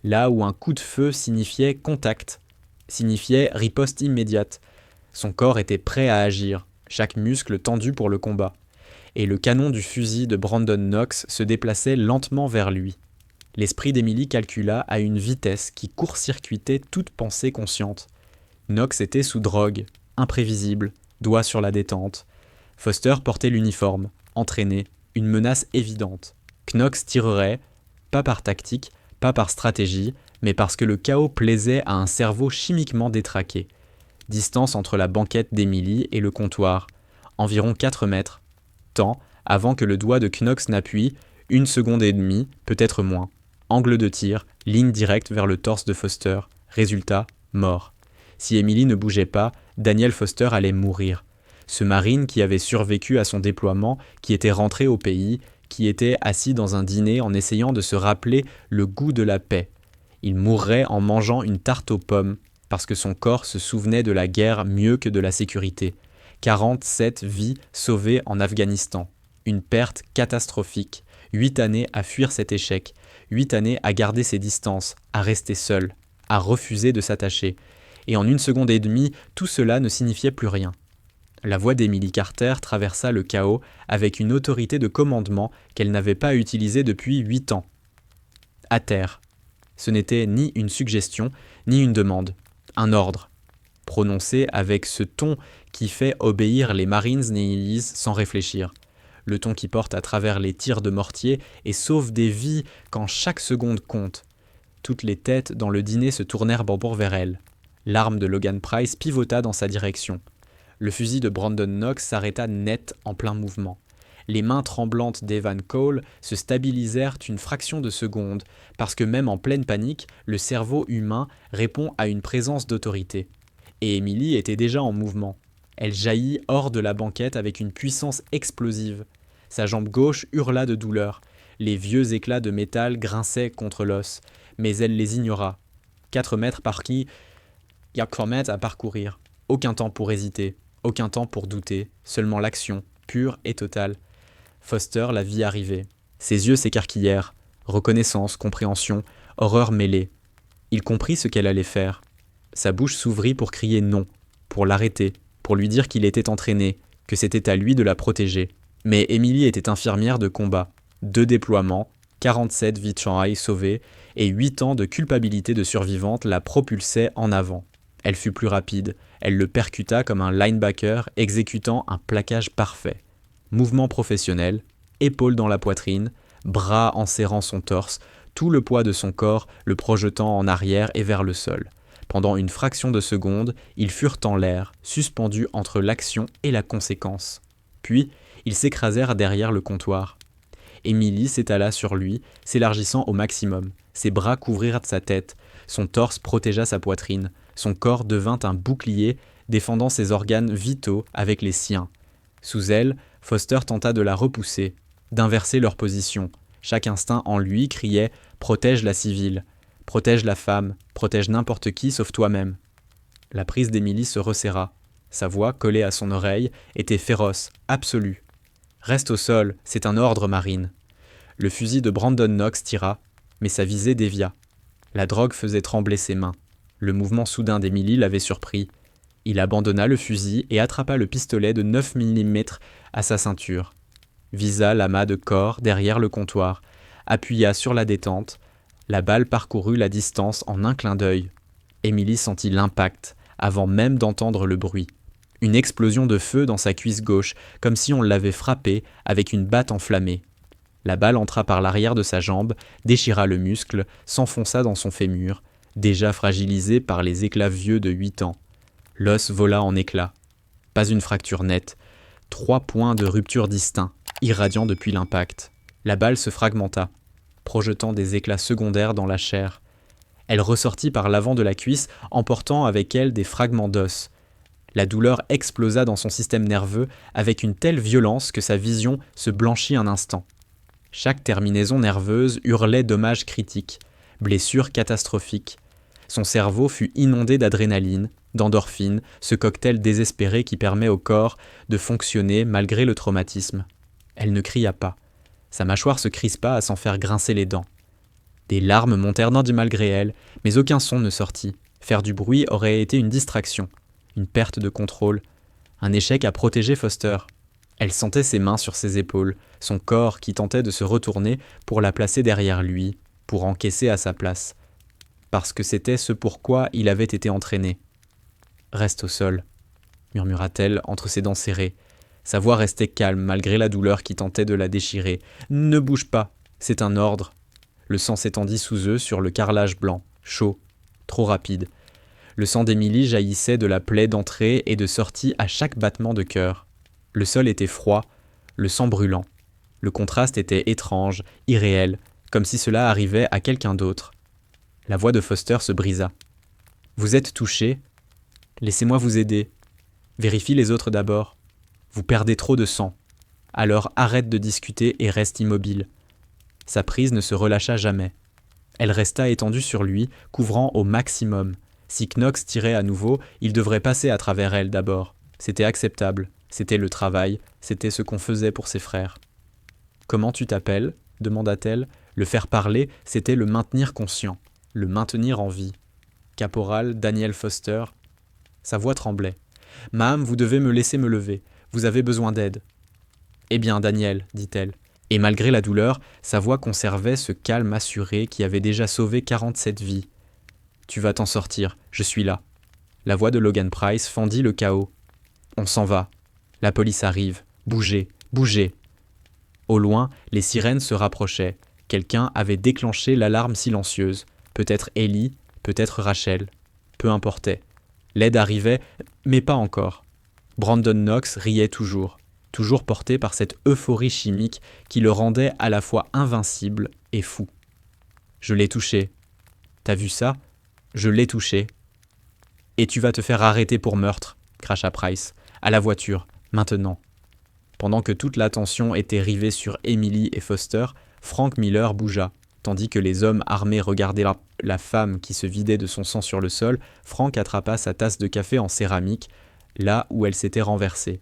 Là où un coup de feu signifiait contact, signifiait riposte immédiate. Son corps était prêt à agir, chaque muscle tendu pour le combat. Et le canon du fusil de Brandon Knox se déplaçait lentement vers lui. L'esprit d'Emily calcula à une vitesse qui court-circuitait toute pensée consciente. Knox était sous drogue, imprévisible, doigt sur la détente. Foster portait l'uniforme, entraîné, une menace évidente. Knox tirerait, pas par tactique, pas par stratégie, mais parce que le chaos plaisait à un cerveau chimiquement détraqué. Distance entre la banquette d'Emily et le comptoir, environ 4 mètres. Temps avant que le doigt de Knox n'appuie, 1 seconde et demie, peut-être moins. Angle de tir, ligne directe vers le torse de Foster. Résultat, mort. Si Emily ne bougeait pas, Daniel Foster allait mourir. Ce marine qui avait survécu à son déploiement, qui était rentré au pays, qui était assis dans un dîner en essayant de se rappeler le goût de la paix. Il mourrait en mangeant une tarte aux pommes, parce que son corps se souvenait de la guerre mieux que de la sécurité. 47 vies sauvées en Afghanistan. Une perte catastrophique. 8 années à fuir cet échec. 8 années à garder ses distances, à rester seul, à refuser de s'attacher. Et en 1 seconde et demie, tout cela ne signifiait plus rien. La voix d'Emily Carter traversa le chaos avec une autorité de commandement qu'elle n'avait pas utilisée depuis 8 ans. À terre. Ce n'était ni une suggestion, ni une demande. Un ordre. Prononcé avec ce ton qui fait obéir les Marines Navy sans réfléchir. Le ton qui porte à travers les tirs de mortier et sauve des vies quand chaque seconde compte. Toutes les têtes dans le dîner se tournèrent vers elle. L'arme de Logan Price pivota dans sa direction. Le fusil de Brandon Knox s'arrêta net en plein mouvement. Les mains tremblantes d'Evan Cole se stabilisèrent une fraction de seconde, parce que même en pleine panique, le cerveau humain répond à une présence d'autorité. Et Emily était déjà en mouvement. Elle jaillit hors de la banquette avec une puissance explosive. Sa jambe gauche hurla de douleur. Les vieux éclats de métal grinçaient contre l'os, mais elle les ignora. 4 mètres par qui, 4 mètres à parcourir. Aucun temps pour hésiter, aucun temps pour douter, seulement l'action, pure et totale. Foster la vit arriver. Ses yeux s'écarquillèrent. Reconnaissance, compréhension, horreur mêlée. Il comprit ce qu'elle allait faire. Sa bouche s'ouvrit pour crier non, pour l'arrêter, pour lui dire qu'il était entraîné, que c'était à lui de la protéger. Mais Emily était infirmière de combat. 2 déploiements, 47 vies de Shanghai sauvées et 8 ans de culpabilité de survivante la propulsaient en avant. Elle fut plus rapide. Elle le percuta comme un linebacker exécutant un plaquage parfait. Mouvement professionnel, épaules dans la poitrine, bras enserrant son torse, tout le poids de son corps le projetant en arrière et vers le sol. Pendant une fraction de seconde, ils furent en l'air, suspendus entre l'action et la conséquence. Puis, ils s'écrasèrent derrière le comptoir. Emily s'étala sur lui, s'élargissant au maximum. Ses bras couvrirent sa tête, son torse protégea sa poitrine, son corps devint un bouclier défendant ses organes vitaux avec les siens. Sous elle, Foster tenta de la repousser, d'inverser leur position. Chaque instinct en lui criait « Protège la civile, protège la femme, protège n'importe qui sauf toi-même ». La prise d'Emily se resserra. Sa voix, collée à son oreille, était féroce, absolue. « Reste au sol, c'est un ordre, Marine ». Le fusil de Brandon Knox tira, mais sa visée dévia. La drogue faisait trembler ses mains. Le mouvement soudain d'Emily l'avait surpris. Il abandonna le fusil et attrapa le pistolet de 9 mm à sa ceinture. Visa l'amas de corps derrière le comptoir, appuya sur la détente. La balle parcourut la distance en un clin d'œil. Emily sentit l'impact, avant même d'entendre le bruit. Une explosion de feu dans sa cuisse gauche, comme si on l'avait frappé avec une batte enflammée. La balle entra par l'arrière de sa jambe, déchira le muscle, s'enfonça dans son fémur, déjà fragilisé par les éclats vieux de 8 ans. L'os vola en éclats. Pas une fracture nette. 3 points de rupture distincts, irradiants depuis l'impact. La balle se fragmenta, projetant des éclats secondaires dans la chair. Elle ressortit par l'avant de la cuisse, emportant avec elle des fragments d'os. La douleur explosa dans son système nerveux avec une telle violence que sa vision se blanchit un instant. Chaque terminaison nerveuse hurlait dommages critiques, blessures catastrophiques. Son cerveau fut inondé d'adrénaline, d'endorphine, ce cocktail désespéré qui permet au corps de fonctionner malgré le traumatisme. Elle ne cria pas. Sa mâchoire se crispa à s'en faire grincer les dents. Des larmes montèrent du malgré elle, mais aucun son ne sortit. Faire du bruit aurait été une distraction, une perte de contrôle, un échec à protéger Foster. Elle sentait ses mains sur ses épaules, son corps qui tentait de se retourner pour la placer derrière lui, pour encaisser à sa place. Parce que c'était ce pourquoi il avait été entraîné. « Reste au sol », murmura-t-elle entre ses dents serrées. Sa voix restait calme malgré la douleur qui tentait de la déchirer. « Ne bouge pas, c'est un ordre. » Le sang s'étendit sous eux sur le carrelage blanc, chaud, trop rapide. Le sang d'Émilie jaillissait de la plaie d'entrée et de sortie à chaque battement de cœur. Le sol était froid, le sang brûlant. Le contraste était étrange, irréel, comme si cela arrivait à quelqu'un d'autre. La voix de Foster se brisa. « Vous êtes touché ? Laissez-moi vous aider. Vérifie les autres d'abord. Vous perdez trop de sang. Alors arrête de discuter et reste immobile. » Sa prise ne se relâcha jamais. Elle resta étendue sur lui, couvrant au maximum. Si Knox tirait à nouveau, il devrait passer à travers elle d'abord. C'était acceptable, c'était le travail, c'était ce qu'on faisait pour ses frères. « Comment tu t'appelles » demanda-t-elle. Le faire parler, c'était le maintenir conscient, le maintenir en vie. Caporal Daniel Foster. Sa voix tremblait. « Ma'am, vous devez me laisser me lever. Vous avez besoin d'aide. »« Eh bien, Daniel, dit-elle. » Et malgré la douleur, sa voix conservait ce calme assuré qui avait déjà sauvé 47 vies. « Tu vas t'en sortir, je suis là. » La voix de Logan Price fendit le chaos. « On s'en va. La police arrive. Bougez, bougez. » Au loin, les sirènes se rapprochaient. Quelqu'un avait déclenché l'alarme silencieuse. Peut-être Ellie, peut-être Rachel. Peu importait. L'aide arrivait, mais pas encore. Brandon Knox riait toujours porté par cette euphorie chimique qui le rendait à la fois invincible et fou. « Je l'ai touché. T'as vu ça ? Je l'ai touché. »« Et tu vas te faire arrêter pour meurtre, » cracha Price. « À la voiture, maintenant. » Pendant que toute l'attention était rivée sur Emily et Foster, Frank Miller bougea. Tandis que les hommes armés regardaient la femme qui se vidait de son sang sur le sol, Frank attrapa sa tasse de café en céramique, là où elle s'était renversée.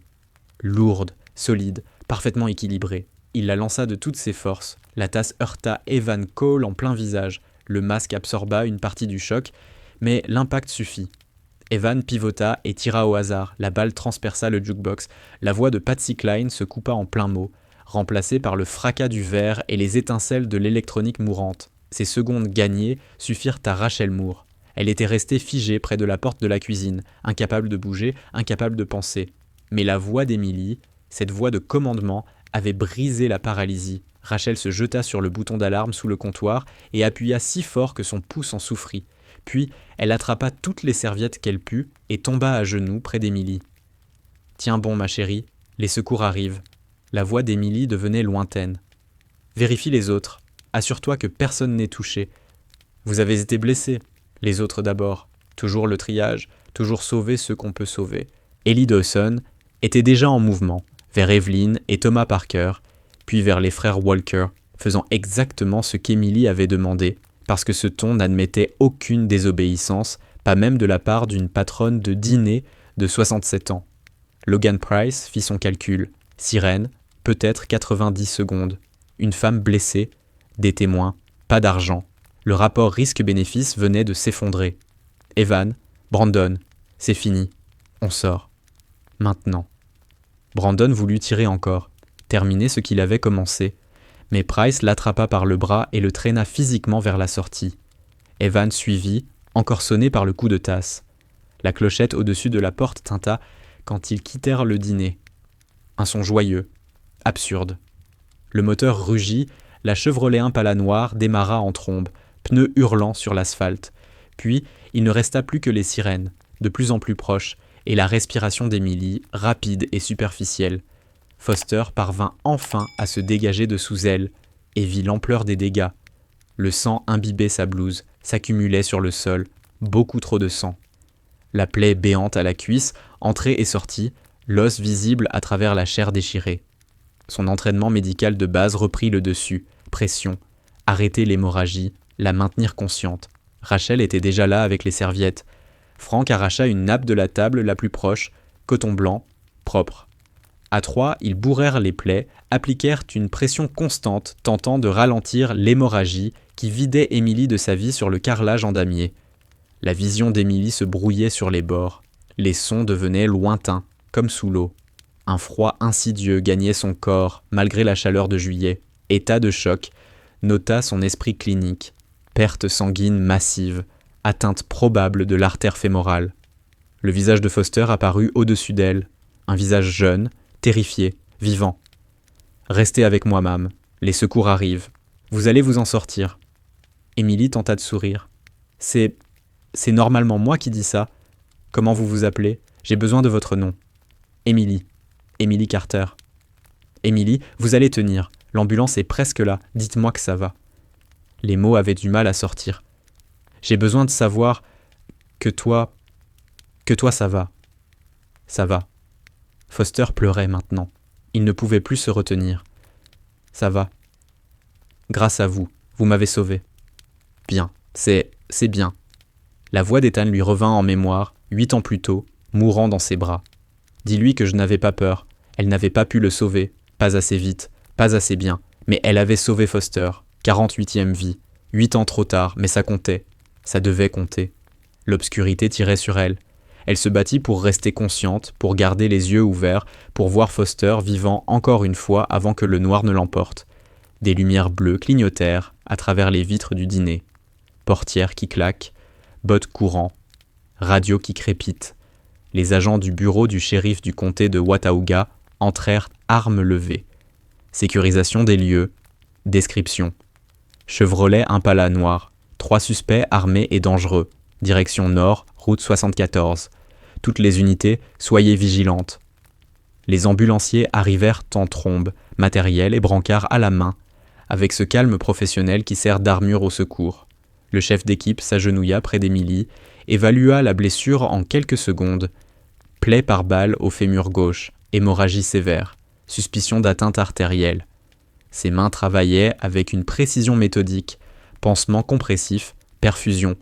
Lourde, solide, parfaitement équilibrée. Il la lança de toutes ses forces. La tasse heurta Evan Cole en plein visage. Le masque absorba une partie du choc, mais l'impact suffit. Evan pivota et tira au hasard. La balle transperça le jukebox. La voix de Patsy Cline se coupa en plein mot, remplacée par le fracas du verre et les étincelles de l'électronique mourante. Ces secondes gagnées suffirent à Rachel Moore. Elle était restée figée près de la porte de la cuisine, incapable de bouger, incapable de penser. Mais la voix d'Emily, cette voix de commandement, avait brisé la paralysie. Rachel se jeta sur le bouton d'alarme sous le comptoir et appuya si fort que son pouce en souffrit. Puis, elle attrapa toutes les serviettes qu'elle put et tomba à genoux près d'Emily. « Tiens bon, ma chérie, les secours arrivent. » La voix d'Emily devenait lointaine. « Vérifie les autres. Assure-toi que personne n'est touché. Vous avez été blessés. Les autres d'abord. Toujours le triage, toujours sauver ceux qu'on peut sauver. » Ellie Dawson était déjà en mouvement, vers Evelyn et Thomas Parker, puis vers les frères Walker, faisant exactement ce qu'Emily avait demandé, parce que ce ton n'admettait aucune désobéissance, pas même de la part d'une patronne de dîner de 67 ans. Logan Price fit son calcul. Sirène, peut-être 90 secondes. Une femme blessée, des témoins, pas d'argent. Le rapport risque-bénéfice venait de s'effondrer. Evan, Brandon, c'est fini. On sort. Maintenant. Brandon voulut tirer encore, terminer ce qu'il avait commencé, mais Price l'attrapa par le bras et le traîna physiquement vers la sortie. Evan suivit, encore sonné par le coup de tasse. La clochette au-dessus de la porte tinta quand ils quittèrent le dîner. Un son joyeux, absurde. Le moteur rugit, la Chevrolet Impala noire démarra en trombe, pneus hurlant sur l'asphalte. Puis, il ne resta plus que les sirènes, de plus en plus proches, et la respiration d'Emily, rapide et superficielle. Foster parvint enfin à se dégager de sous elle, et vit l'ampleur des dégâts. Le sang imbibait sa blouse, s'accumulait sur le sol, beaucoup trop de sang. La plaie béante à la cuisse, entrée et sortie, l'os visible à travers la chair déchirée. Son entraînement médical de base reprit le dessus, pression, arrêter l'hémorragie, la maintenir consciente. Rachel était déjà là avec les serviettes. Frank arracha une nappe de la table la plus proche, coton blanc, propre. À trois, ils bourrèrent les plaies, appliquèrent une pression constante, tentant de ralentir l'hémorragie qui vidait Emily de sa vie sur le carrelage en damier. La vision d'Emily se brouillait sur les bords. Les sons devenaient lointains, comme sous l'eau. Un froid insidieux gagnait son corps, malgré la chaleur de juillet. État de choc, nota son esprit clinique. Perte sanguine massive, atteinte probable de l'artère fémorale. Le visage de Foster apparut au-dessus d'elle. Un visage jeune, terrifié, vivant. « Restez avec moi, Mame. Les secours arrivent. Vous allez vous en sortir. » Emily tenta de sourire. « C'est normalement moi qui dis ça. Comment vous vous appelez ? J'ai besoin de votre nom. »« Emily. Emily Carter. »« Emily, vous allez tenir. L'ambulance est presque là. Dites-moi que ça va. » Les mots avaient du mal à sortir. « J'ai besoin de savoir que toi ça va. » « Ça va. » Foster pleurait maintenant. Il ne pouvait plus se retenir. « Ça va. Grâce à vous, vous m'avez sauvé. »« Bien, c'est bien. » La voix d'Ethan lui revint en mémoire, 8 ans plus tôt, mourant dans ses bras. « Dis-lui que je n'avais pas peur. Elle n'avait pas pu le sauver. Pas assez vite, pas assez bien. Mais elle avait sauvé Foster. 48e vie. 8 ans trop tard, mais ça comptait. Ça devait compter. L'obscurité tirait sur elle. Elle se battit pour rester consciente, pour garder les yeux ouverts, pour voir Foster vivant encore une fois avant que le noir ne l'emporte. Des lumières bleues clignotèrent à travers les vitres du dîner. Portière qui claque, bottes courant, radio qui crépite. Les agents du bureau du shérif du comté de Watauga entrèrent armes levées. Sécurisation des lieux, description. Chevrolet Impala noir, 3 suspects armés et dangereux. Direction nord, route 74. Toutes les unités, soyez vigilantes. Les ambulanciers arrivèrent en trombe, matériel et brancard à la main, avec ce calme professionnel qui sert d'armure au secours. Le chef d'équipe s'agenouilla près d'Emily, évalua la blessure en quelques secondes. Plaie par balle au fémur gauche, hémorragie sévère, suspicion d'atteinte artérielle. Ses mains travaillaient avec une précision méthodique, pansement compressif, perfusion,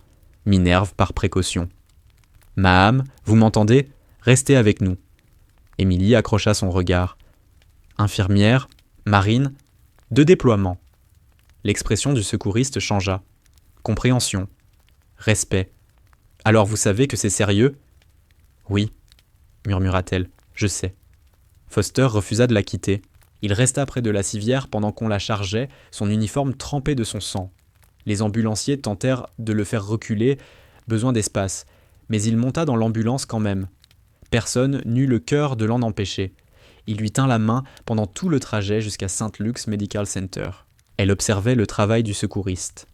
Minerve par précaution. « Maham, vous m'entendez ? Restez avec nous. » Emily accrocha son regard. « Infirmière, marine, de déploiement. » L'expression du secouriste changea. Compréhension. Respect. « Alors vous savez que c'est sérieux ? » ?»« Oui, » murmura-t-elle, « je sais. » Foster refusa de la quitter. Il resta près de la civière pendant qu'on la chargeait, son uniforme trempé de son sang. Les ambulanciers tentèrent de le faire reculer, besoin d'espace, mais il monta dans l'ambulance quand même. Personne n'eut le cœur de l'en empêcher. Il lui tint la main pendant tout le trajet jusqu'à St. Luke's Medical Center. Elle observait le travail du secouriste.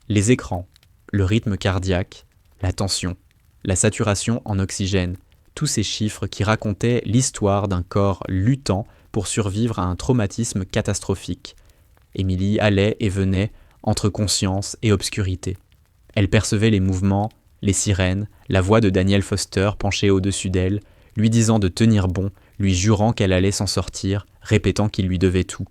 Les écrans, le rythme cardiaque, la tension, la saturation en oxygène, tous ces chiffres qui racontaient l'histoire d'un corps luttant pour survivre à un traumatisme catastrophique. Emily allait et venait entre conscience et obscurité. Elle percevait les mouvements, les sirènes, la voix de Daniel Foster penché au-dessus d'elle, lui disant de tenir bon, lui jurant qu'elle allait s'en sortir, répétant qu'il lui devait tout.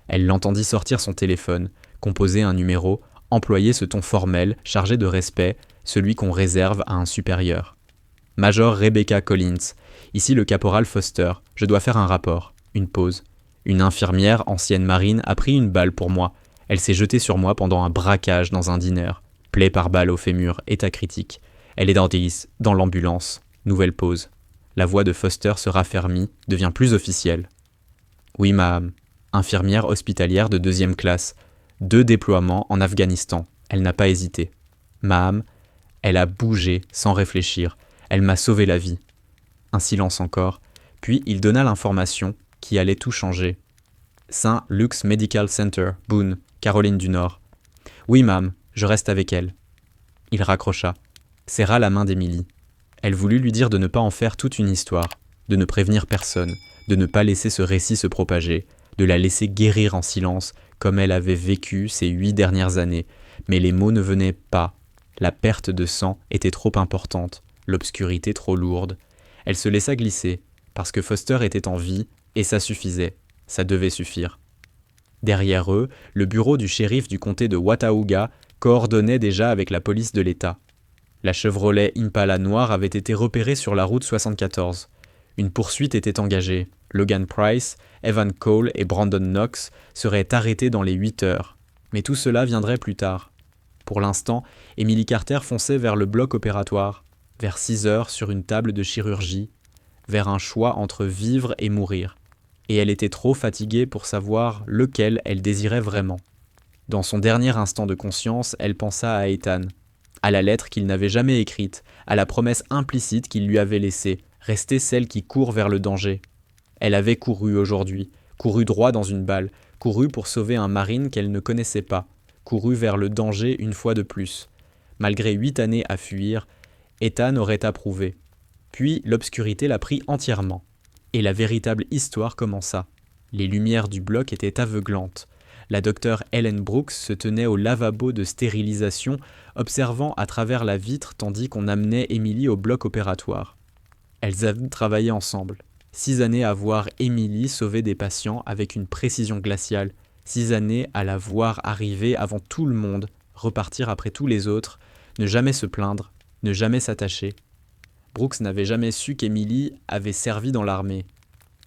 Elle l'entendit sortir son téléphone, composer un numéro, employer ce ton formel, chargé de respect, celui qu'on réserve à un supérieur. « Major Rebecca Collins, ici le caporal Foster, je dois faire un rapport. » Une pause. Une infirmière, ancienne marine, a pris une balle pour moi. Elle s'est jetée sur moi pendant un braquage dans un diner. Plaie par balle au fémur, état critique. Elle est dans l'ambulance. Nouvelle pause. La voix de Foster se raffermit, devient plus officielle. « Oui, Maham. Infirmière hospitalière de 2e classe. 2 déploiements en Afghanistan. Elle n'a pas hésité. Maham, elle a bougé sans réfléchir. Elle m'a sauvé la vie. Un silence encore, puis il donna l'information qui allait tout changer. St. Luke's Medical Center, Boone, Caroline du Nord. Oui, ma'am, je reste avec elle. Il raccrocha, serra la main d'Emily. Elle voulut lui dire de ne pas en faire toute une histoire, de ne prévenir personne, de ne pas laisser ce récit se propager, de la laisser guérir en silence comme elle avait vécu ces 8 dernières années, mais les mots ne venaient pas. La perte de sang était trop importante, l'obscurité trop lourde. Elle se laissa glisser, parce que Foster était en vie, et ça suffisait, ça devait suffire. Derrière eux, le bureau du shérif du comté de Watauga coordonnait déjà avec la police de l'État. La Chevrolet Impala noire avait été repérée sur la route 74. Une poursuite était engagée. Logan Price, Evan Cole et Brandon Knox seraient arrêtés dans les 8 heures. Mais tout cela viendrait plus tard. Pour l'instant, Emily Carter fonçait vers le bloc opératoire, vers 6 heures sur une table de chirurgie, vers un choix entre vivre et mourir. Et elle était trop fatiguée pour savoir lequel elle désirait vraiment. Dans son dernier instant de conscience, elle pensa à Ethan, à la lettre qu'il n'avait jamais écrite, à la promesse implicite qu'il lui avait laissée, rester celle qui court vers le danger. Elle avait couru aujourd'hui, couru droit dans une balle, couru pour sauver un marine qu'elle ne connaissait pas, couru vers le danger une fois de plus. Malgré 8 années à fuir, Ethan aurait approuvé. Puis l'obscurité la prit entièrement. Et la véritable histoire commença. Les lumières du bloc étaient aveuglantes. La docteure Ellen Brooks se tenait au lavabo de stérilisation, observant à travers la vitre tandis qu'on amenait Emily au bloc opératoire. Elles avaient travaillé ensemble. 6 années à voir Emily sauver des patients avec une précision glaciale. 6 années à la voir arriver avant tout le monde, repartir après tous les autres, ne jamais se plaindre, ne jamais s'attacher. Brooks n'avait jamais su qu'Emily avait servi dans l'armée.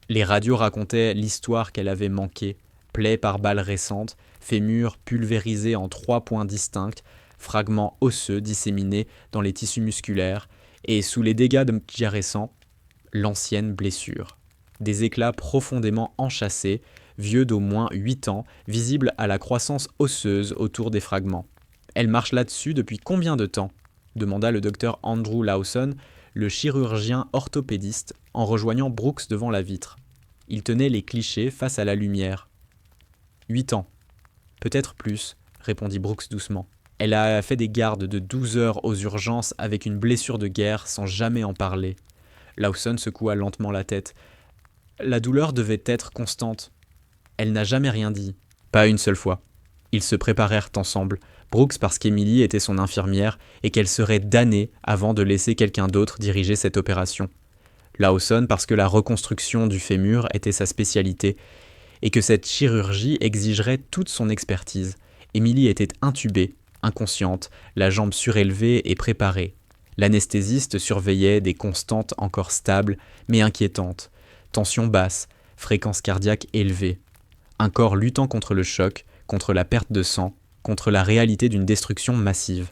Les radios racontaient l'histoire qu'elle avait manquée, plaies par balles récentes, fémur pulvérisé en 3 points distincts, fragments osseux disséminés dans les tissus musculaires, et sous les dégâts de tir récents, l'ancienne blessure. Des éclats profondément enchâssés, vieux d'au moins 8 ans, visibles à la croissance osseuse autour des fragments. Elle marche là-dessus depuis combien de temps ? Demanda le docteur Andrew Lawson, le chirurgien orthopédiste, en rejoignant Brooks devant la vitre. Il tenait les clichés face à la lumière. 8 ans. Peut-être plus, répondit Brooks doucement. Elle a fait des gardes de 12 heures aux urgences avec une blessure de guerre sans jamais en parler. Lawson secoua lentement la tête. La douleur devait être constante. Elle n'a jamais rien dit. Pas une seule fois. Ils se préparèrent ensemble. Brooks parce qu'Emily était son infirmière et qu'elle serait damnée avant de laisser quelqu'un d'autre diriger cette opération. Lawson parce que la reconstruction du fémur était sa spécialité et que cette chirurgie exigerait toute son expertise. Emily était intubée, inconsciente, la jambe surélevée et préparée. L'anesthésiste surveillait des constantes encore stables mais inquiétantes. Tension basse, fréquence cardiaque élevée. Un corps luttant contre le choc, contre la perte de sang, contre la réalité d'une destruction massive.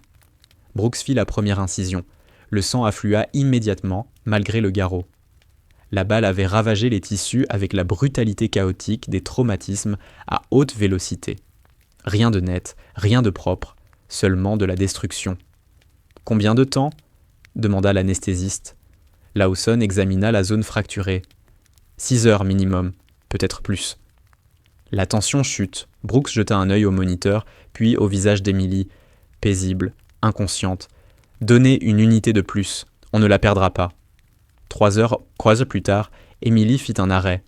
Brooks fit la première incision. Le sang afflua immédiatement, malgré le garrot. La balle avait ravagé les tissus avec la brutalité chaotique des traumatismes à haute vélocité. Rien de net, rien de propre, seulement de la destruction. « Combien de temps ?» demanda l'anesthésiste. Lawson examina la zone fracturée. 6 heures minimum, peut-être plus. La tension chute. Brooks jeta un œil au moniteur, puis au visage d'Emily, paisible, inconsciente. « Donnez une unité de plus, on ne la perdra pas. » 3 heures plus tard, Emily fit un arrêt.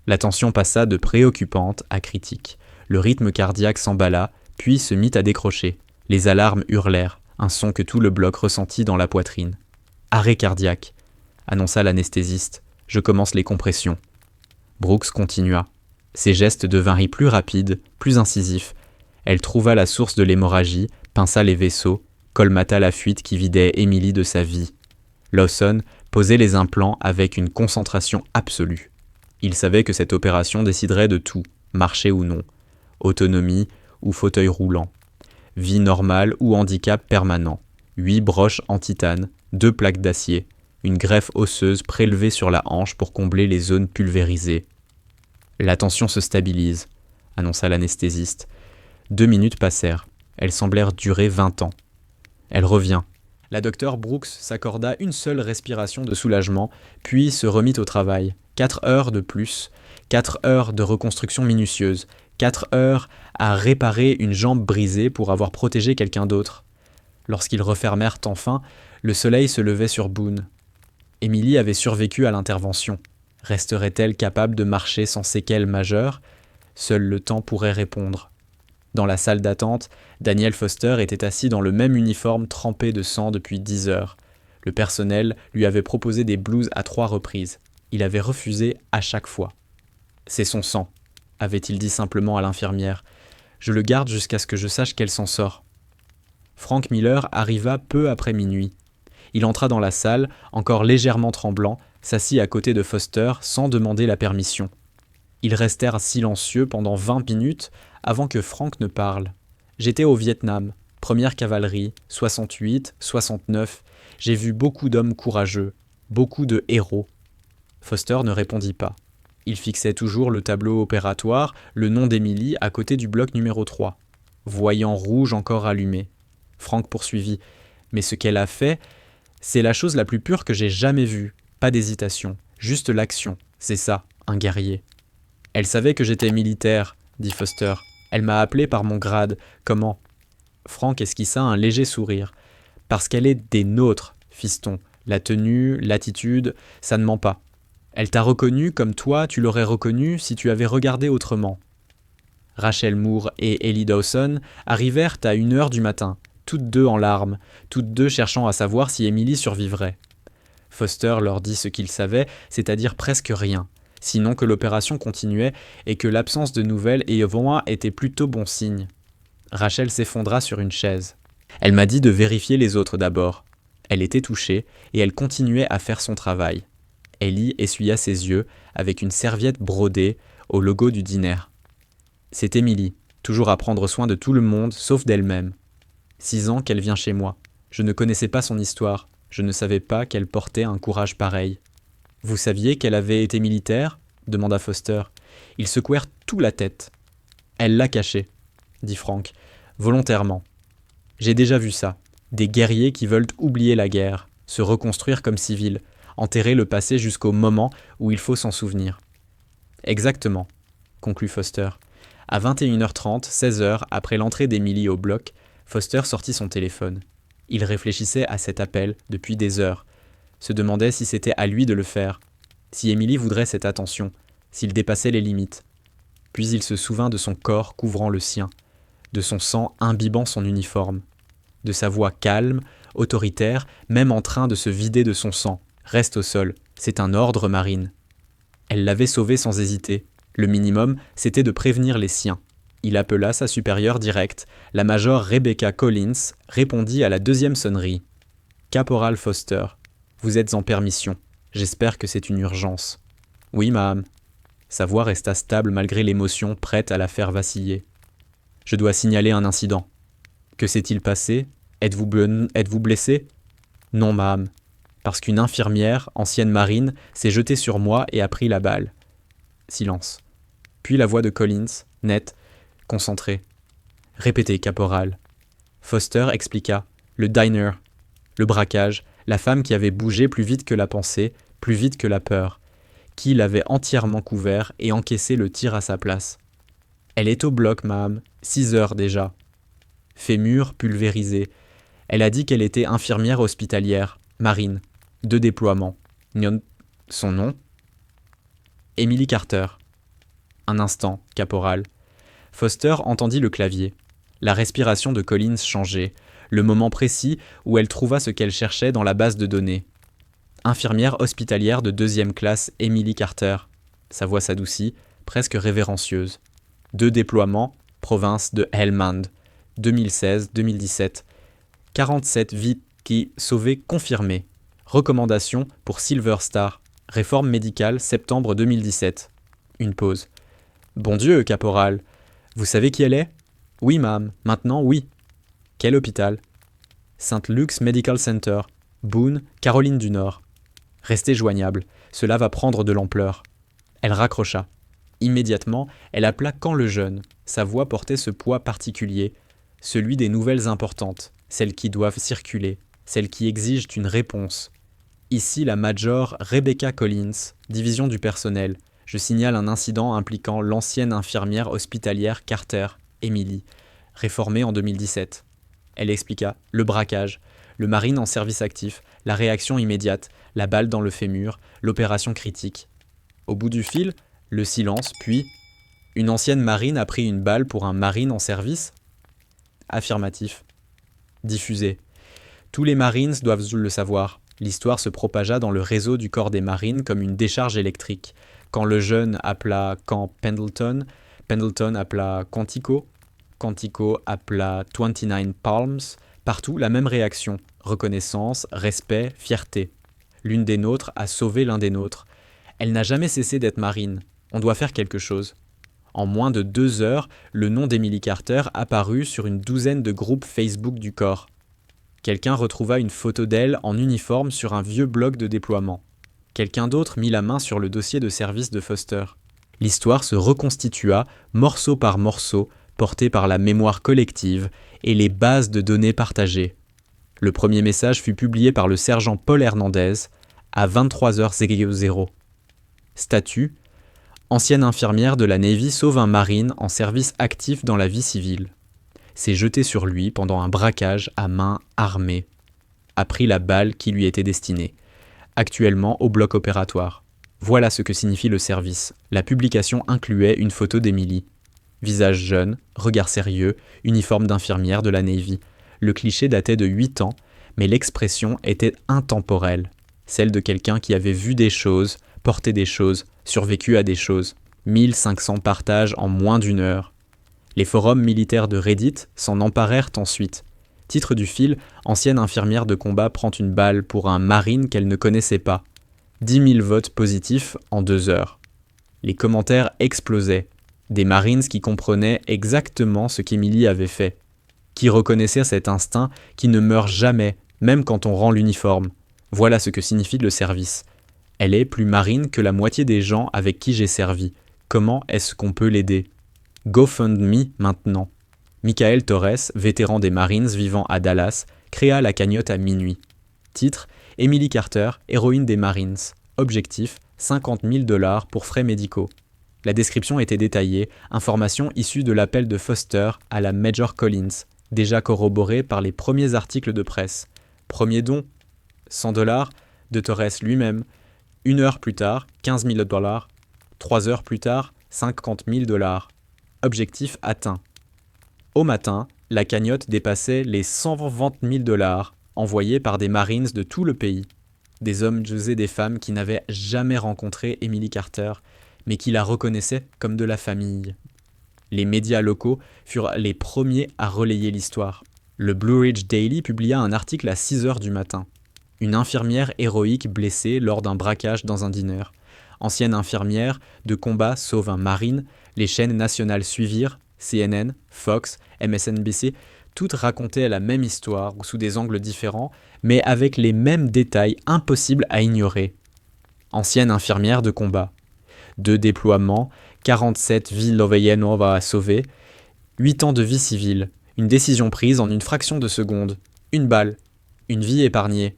La tension passa de préoccupante à critique. Le rythme cardiaque s'emballa, puis se mit à décrocher. Les alarmes hurlèrent, un son que tout le bloc ressentit dans la poitrine. « Arrêt cardiaque », annonça l'anesthésiste. « Je commence les compressions. » Brooks continua. Ses gestes devinrent plus rapides, plus incisifs. Elle trouva la source de l'hémorragie, pinça les vaisseaux, colmata la fuite qui vidait Emily de sa vie. Lawson posait les implants avec une concentration absolue. Il savait que cette opération déciderait de tout, marcher ou non, autonomie ou fauteuil roulant, vie normale ou handicap permanent, 8 broches en titane, 2 plaques d'acier, une greffe osseuse prélevée sur la hanche pour combler les zones pulvérisées. La tension se stabilise, annonça l'anesthésiste. 2 minutes passèrent. Elles semblèrent durer 20 ans. Elle revient. La docteure Brooks s'accorda une seule respiration de soulagement, puis se remit au travail. 4 heures de plus, 4 heures de reconstruction minutieuse, 4 heures à réparer une jambe brisée pour avoir protégé quelqu'un d'autre. Lorsqu'ils refermèrent enfin, le soleil se levait sur Boone. Emily avait survécu à l'intervention. Resterait-elle capable de marcher sans séquelles majeures ? Seul le temps pourrait répondre. Dans la salle d'attente, Daniel Foster était assis dans le même uniforme trempé de sang depuis 10 heures. Le personnel lui avait proposé des blouses à 3 reprises. Il avait refusé à chaque fois. « C'est son sang », avait-il dit simplement à l'infirmière. « Je le garde jusqu'à ce que je sache qu'elle s'en sort. » Frank Miller arriva peu après minuit. Il entra dans la salle, encore légèrement tremblant, s'assit à côté de Foster sans demander la permission. Ils restèrent silencieux pendant 20 minutes avant que Frank ne parle. « J'étais au Vietnam, première cavalerie, 68, 69. J'ai vu beaucoup d'hommes courageux, beaucoup de héros. » Foster ne répondit pas. Il fixait toujours le tableau opératoire, le nom d'Emily à côté du bloc numéro 3. Voyant rouge encore allumé. Frank poursuivit. « Mais ce qu'elle a fait, c'est la chose la plus pure que j'ai jamais vue. Pas d'hésitation, juste l'action. C'est ça, un guerrier. » « Elle savait que j'étais militaire, » dit Foster. « Elle m'a appelé par mon grade. Comment ?» Frank esquissa un léger sourire. « Parce qu'elle est des nôtres, fiston. La tenue, l'attitude, ça ne ment pas. Elle t'a reconnu comme toi, tu l'aurais reconnu si tu avais regardé autrement. » Rachel Moore et Ellie Dawson arrivèrent à 1h du matin, toutes deux en larmes, toutes deux cherchant à savoir si Emily survivrait. Foster leur dit ce qu'il savait, c'est-à-dire presque rien, sinon que l'opération continuait et que l'absence de nouvelles et Yvonne était plutôt bon signe. Rachel s'effondra sur une chaise. Elle m'a dit de vérifier les autres d'abord. Elle était touchée et elle continuait à faire son travail. Ellie essuya ses yeux avec une serviette brodée au logo du dîner. C'est Emily, toujours à prendre soin de tout le monde sauf d'elle-même. 6 ans qu'elle vient chez moi. Je ne connaissais pas son histoire. Je ne savais pas qu'elle portait un courage pareil. « Vous saviez qu'elle avait été militaire ?» demanda Foster. Ils secouèrent tout la tête. « Elle l'a caché », dit Frank, volontairement. « J'ai déjà vu ça. Des guerriers qui veulent oublier la guerre, se reconstruire comme civils, enterrer le passé jusqu'au moment où il faut s'en souvenir. » « Exactement, » conclut Foster. À 21h30, 16h, après l'entrée d'Emily au bloc, Foster sortit son téléphone. Il réfléchissait à cet appel depuis des heures, se demandait si c'était à lui de le faire, si Emily voudrait cette attention, s'il dépassait les limites. Puis il se souvint de son corps couvrant le sien, de son sang imbibant son uniforme, de sa voix calme, autoritaire, même en train de se vider de son sang. « Reste au sol, c'est un ordre, Marine. » Elle l'avait sauvé sans hésiter. Le minimum, c'était de prévenir les siens. Il appela sa supérieure directe. La major Rebecca Collins répondit à la 2e sonnerie. « Caporal Foster, vous êtes en permission. J'espère que c'est une urgence. »« Oui, madame. » Sa voix resta stable malgré l'émotion prête à la faire vaciller. « Je dois signaler un incident. »« Que s'est-il passé ? Êtes-vous blessé ? » ?»« Non, madame. Parce qu'une infirmière, ancienne marine, s'est jetée sur moi et a pris la balle. » Silence. Puis la voix de Collins, nette, concentrée. « Répétez, caporal. » Foster expliqua. Le diner, le braquage, la femme qui avait bougé plus vite que la pensée, plus vite que la peur, qui l'avait entièrement couvert et encaissé le tir à sa place. « Elle est au bloc, madame. 6 heures déjà. » Fémur pulvérisé. Elle a dit qu'elle était infirmière hospitalière, marine, de déploiement. Son nom ? Emily Carter. Un instant, caporal. Foster entendit le clavier. La respiration de Collins changeait, le moment précis où elle trouva ce qu'elle cherchait dans la base de données. Infirmière hospitalière de 2e classe Emily Carter. Sa voix s'adoucit, presque révérencieuse. 2 déploiements, province de Helmand, 2016-2017. 47 vies sauvées confirmées. Recommandation pour Silver Star. Réforme médicale, septembre 2017. Une pause. « Bon Dieu, caporal. Vous savez qui elle est ? » ?»« Oui, madame. Maintenant, oui. »« Quel hôpital ? » ?»« St. Luke's Medical Center. Boone, Caroline du Nord. »« Restez joignable. Cela va prendre de l'ampleur. » Elle raccrocha. Immédiatement, elle appela Quand le jeune. Sa voix portait ce poids particulier, celui des nouvelles importantes, celles qui doivent circuler. celles qui exigent une réponse. Ici la Major Rebecca Collins, division du personnel. Je signale un incident impliquant l'ancienne infirmière hospitalière Carter, Emily, réformée en 2017. Elle expliqua le braquage, le marine en service actif, la réaction immédiate, la balle dans le fémur, l'opération critique. Au bout du fil, le silence, puis « Une ancienne marine a pris une balle pour un marine en service ?» Affirmatif. Diffusé. Tous les Marines doivent le savoir. L'histoire se propagea dans le réseau du corps des Marines comme une décharge électrique. Quand le jeune appela Camp Pendleton, Pendleton appela Quantico, Quantico appela 29 Palms, partout la même réaction, reconnaissance, respect, fierté. L'une des nôtres a sauvé l'un des nôtres. Elle n'a jamais cessé d'être marine. On doit faire quelque chose. En moins de 2 heures, le nom d'Emily Carter apparut sur une douzaine de groupes Facebook du corps. Quelqu'un retrouva une photo d'elle en uniforme sur un vieux blog de déploiement. Quelqu'un d'autre mit la main sur le dossier de service de Foster. L'histoire se reconstitua, morceau par morceau, portée par la mémoire collective et les bases de données partagées. Le premier message fut publié par le sergent Paul Hernandez à 23h00. Statut: ancienne infirmière de la Navy sauve un marine en service actif dans la vie civile. S'est jeté sur lui pendant un braquage à main armée. A pris la balle qui lui était destinée. Actuellement au bloc opératoire. Voilà ce que signifie le service. La publication incluait une photo d'Emily. Visage jeune, regard sérieux, uniforme d'infirmière de la Navy. Le cliché datait de 8 ans, mais l'expression était intemporelle. Celle de quelqu'un qui avait vu des choses, porté des choses, survécu à des choses. 1500 partages en moins d'1 heure. Les forums militaires de Reddit s'en emparèrent ensuite. Titre du fil: ancienne infirmière de combat prend une balle pour un marine qu'elle ne connaissait pas. 10 000 votes positifs en 2 heures. Les commentaires explosaient. Des Marines qui comprenaient exactement ce qu'Emily avait fait. Qui reconnaissaient cet instinct qui ne meurt jamais, même quand on rend l'uniforme. Voilà ce que signifie le service. Elle est plus marine que la moitié des gens avec qui j'ai servi. Comment est-ce qu'on peut l'aider ? GoFundMe maintenant. Michael Torres, vétéran des Marines vivant à Dallas, créa la cagnotte à minuit. Titre: Emily Carter, héroïne des Marines. Objectif: $50 000 pour frais médicaux. La description était détaillée, information issue de l'appel de Foster à la Major Collins, déjà corroborée par les premiers articles de presse. Premier don: $100 de Torres lui-même. 1 heure plus tard, $15 000. 3 heures plus tard, $50 000. Objectif atteint. Au matin, la cagnotte dépassait les $120 000 envoyés par des Marines de tout le pays. Des hommes et des femmes qui n'avaient jamais rencontré Emily Carter, mais qui la reconnaissaient comme de la famille. Les médias locaux furent les premiers à relayer l'histoire. Le Blue Ridge Daily publia un article à 6 heures du matin. Une infirmière héroïque blessée lors d'un braquage dans un diner. Ancienne infirmière de combat sauve un marine. Les chaînes nationales suivirent, CNN, Fox, MSNBC, toutes racontaient la même histoire ou sous des angles différents, mais avec les mêmes détails impossibles à ignorer. Ancienne infirmière de combat. 2 déploiements, 47 villes à sauver, 8 ans de vie civile, une décision prise en une fraction de seconde, une balle, une vie épargnée.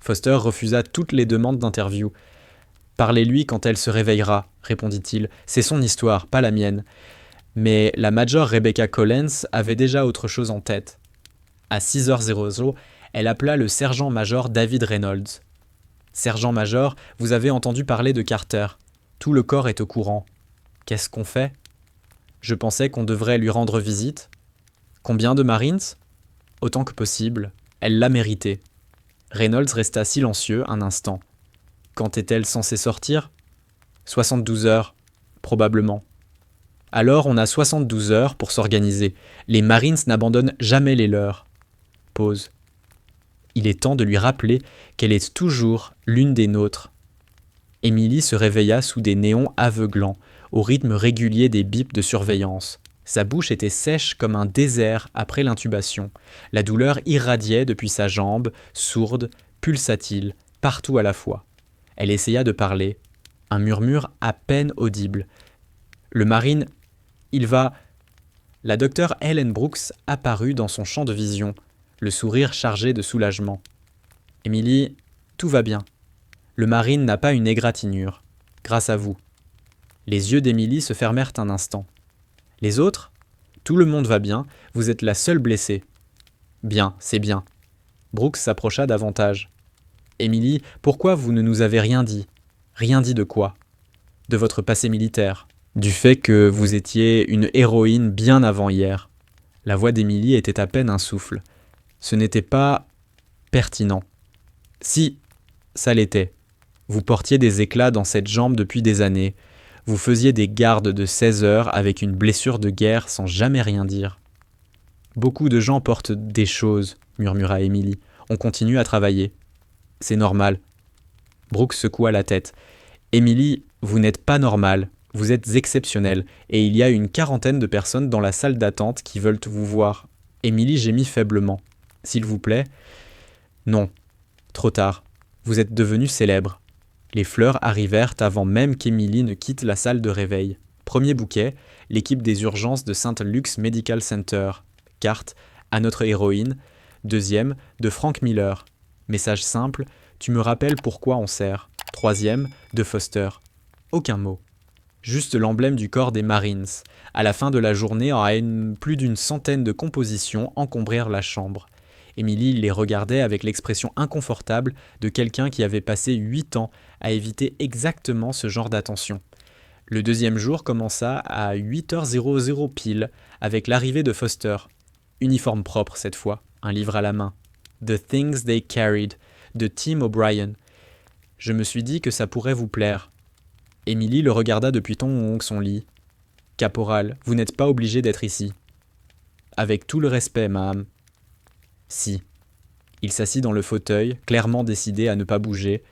Foster refusa toutes les demandes d'interview. « Parlez-lui quand elle se réveillera », répondit-il. « C'est son histoire, pas la mienne. » Mais la Major Rebecca Collins avait déjà autre chose en tête. À 6h00, elle appela le sergent-major David Reynolds. « Sergent-major, vous avez entendu parler de Carter. Tout le corps est au courant. Qu'est-ce qu'on fait ? Je pensais qu'on devrait lui rendre visite. Combien de Marines ? Autant que possible. Elle l'a mérité. » Reynolds resta silencieux un instant. Quand est-elle censée sortir ? 72 heures, probablement. Alors on a 72 heures pour s'organiser. Les Marines n'abandonnent jamais les leurs. Pause. Il est temps de lui rappeler qu'elle est toujours l'une des nôtres. Emily se réveilla sous des néons aveuglants, au rythme régulier des bips de surveillance. Sa bouche était sèche comme un désert après l'intubation. La douleur irradiait depuis sa jambe, sourde, pulsatile, partout à la fois. Elle essaya de parler. Un murmure à peine audible. Le marine, il va... La docteure Helen Brooks apparut dans son champ de vision, le sourire chargé de soulagement. Émilie, tout va bien. Le Marine n'a pas une égratignure, grâce à vous. Les yeux d'Émilie se fermèrent un instant. Les autres? Tout le monde va bien, vous êtes la seule blessée. Bien, c'est bien. Brooks s'approcha davantage. Émilie, pourquoi vous ne nous avez rien dit? Rien dit de quoi? De votre passé militaire. Du fait que vous étiez une héroïne bien avant hier. La voix d'Émilie était à peine un souffle. Ce n'était pas pertinent. Si, ça l'était. Vous portiez des éclats dans cette jambe depuis des années. Vous faisiez des gardes de 16 heures avec une blessure de guerre sans jamais rien dire. Beaucoup de gens portent des choses, murmura Émilie. On continue à travailler. C'est normal. Brooks secoua la tête. Émilie, vous n'êtes pas normale. Vous êtes exceptionnelle. Et il y a une quarantaine de personnes dans la salle d'attente qui veulent vous voir. Émilie gémit faiblement. S'il vous plaît. Non. Trop tard. Vous êtes devenue célèbre. Les fleurs arrivèrent avant même qu'Émilie ne quitte la salle de réveil. Premier bouquet, l'équipe des urgences de St. Luke's Medical Center. Carte, à notre héroïne. Deuxième, de Frank Miller. Message simple, tu me rappelles pourquoi on sert. Troisième, de Foster. Aucun mot. Juste l'emblème du corps des Marines. À la fin de la journée, plus d'une centaine de compositions encombrèrent la chambre. Émilie les regardait avec l'expression inconfortable de quelqu'un qui avait passé 8 ans à éviter exactement ce genre d'attention. Le deuxième jour commença à 8h00 pile, avec l'arrivée de Foster. Uniforme propre cette fois, un livre à la main. The Things They Carried, de Tim O'Brien. Je me suis dit que ça pourrait vous plaire. Émilie le regarda depuis son lit. Caporal, vous n'êtes pas obligé d'être ici. Avec tout le respect, madame. Si. Il s'assit dans le fauteuil, clairement décidé à ne pas bouger.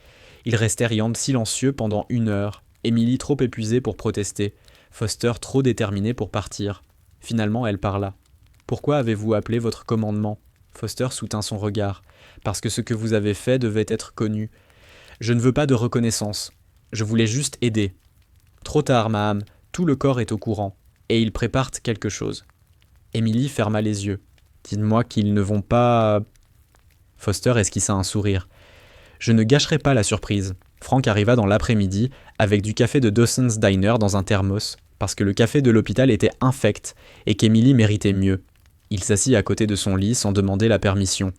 Ils restèrent silencieux pendant 1 heure. Émilie trop épuisée pour protester. Foster trop déterminée pour partir. Finalement, elle parla. Pourquoi avez-vous appelé votre commandement? Foster soutint son regard. Parce que ce que vous avez fait devait être connu. Je ne veux pas de reconnaissance. Je voulais juste aider. Trop tard, ma âme. Tout le corps est au courant. Et ils préparent quelque chose. Émilie ferma les yeux. Dites-moi qu'ils ne vont pas... Foster esquissa un sourire. Je ne gâcherai pas la surprise. Frank arriva dans l'après-midi avec du café de Dawson's Diner dans un thermos, parce que le café de l'hôpital était infect et qu'Émilie méritait mieux. Il s'assit à côté de son lit sans demander la permission.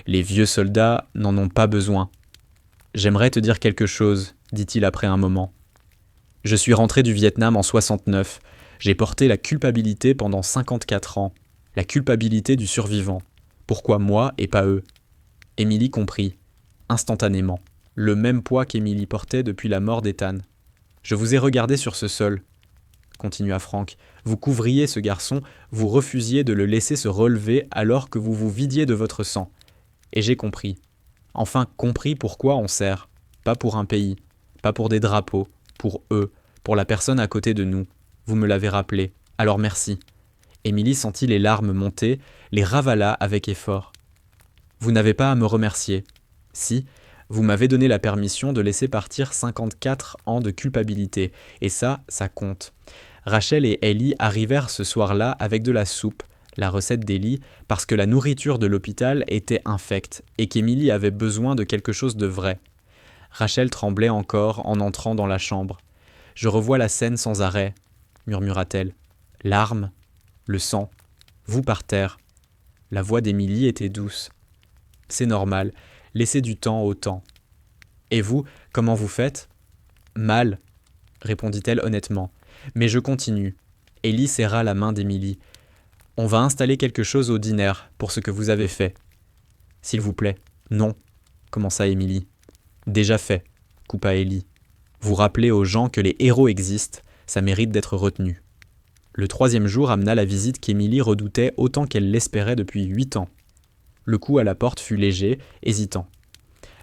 Les vieux soldats n'en ont pas besoin. J'aimerais te dire quelque chose, dit-il après un moment. Je suis rentré du Vietnam en 69. J'ai porté la culpabilité pendant 54 ans. La culpabilité du survivant. Pourquoi moi et pas eux? Émilie comprit, instantanément, le même poids qu'Émilie portait depuis la mort d'Ethan. Je vous ai regardé sur ce sol, continua Frank. Vous couvriez ce garçon, vous refusiez de le laisser se relever alors que vous vous vidiez de votre sang. Et j'ai compris. Enfin compris pourquoi on sert. Pas pour un pays, pas pour des drapeaux, pour eux, pour la personne à côté de nous. Vous me l'avez rappelé, alors merci. Émilie sentit les larmes monter, les ravala avec effort. Vous n'avez pas à me remercier. Si, vous m'avez donné la permission de laisser partir 54 ans de culpabilité, et ça compte. Rachel et Ellie arrivèrent ce soir-là avec de la soupe, la recette d'Ellie, parce que la nourriture de l'hôpital était infecte, et qu'Émilie avait besoin de quelque chose de vrai. Rachel tremblait encore en entrant dans la chambre. « Je revois la scène sans arrêt, » murmura-t-elle. « Larmes, le sang, vous par terre. » La voix d'Émilie était douce. « C'est normal, laissez du temps au temps. »« Et vous, comment vous faites ?»« Mal, » répondit-elle honnêtement. « Mais je continue. » Ellie serra la main d'Émilie. « On va installer quelque chose au dîner pour ce que vous avez fait. »« S'il vous plaît. »« Non, » commença Émilie. « Déjà fait, » coupa Ellie. « Vous rappelez aux gens que les héros existent, ça mérite d'être retenu. » Le 3e jour amena la visite qu'Émilie redoutait autant qu'elle l'espérait depuis 8 ans. Le coup à la porte fut léger, hésitant.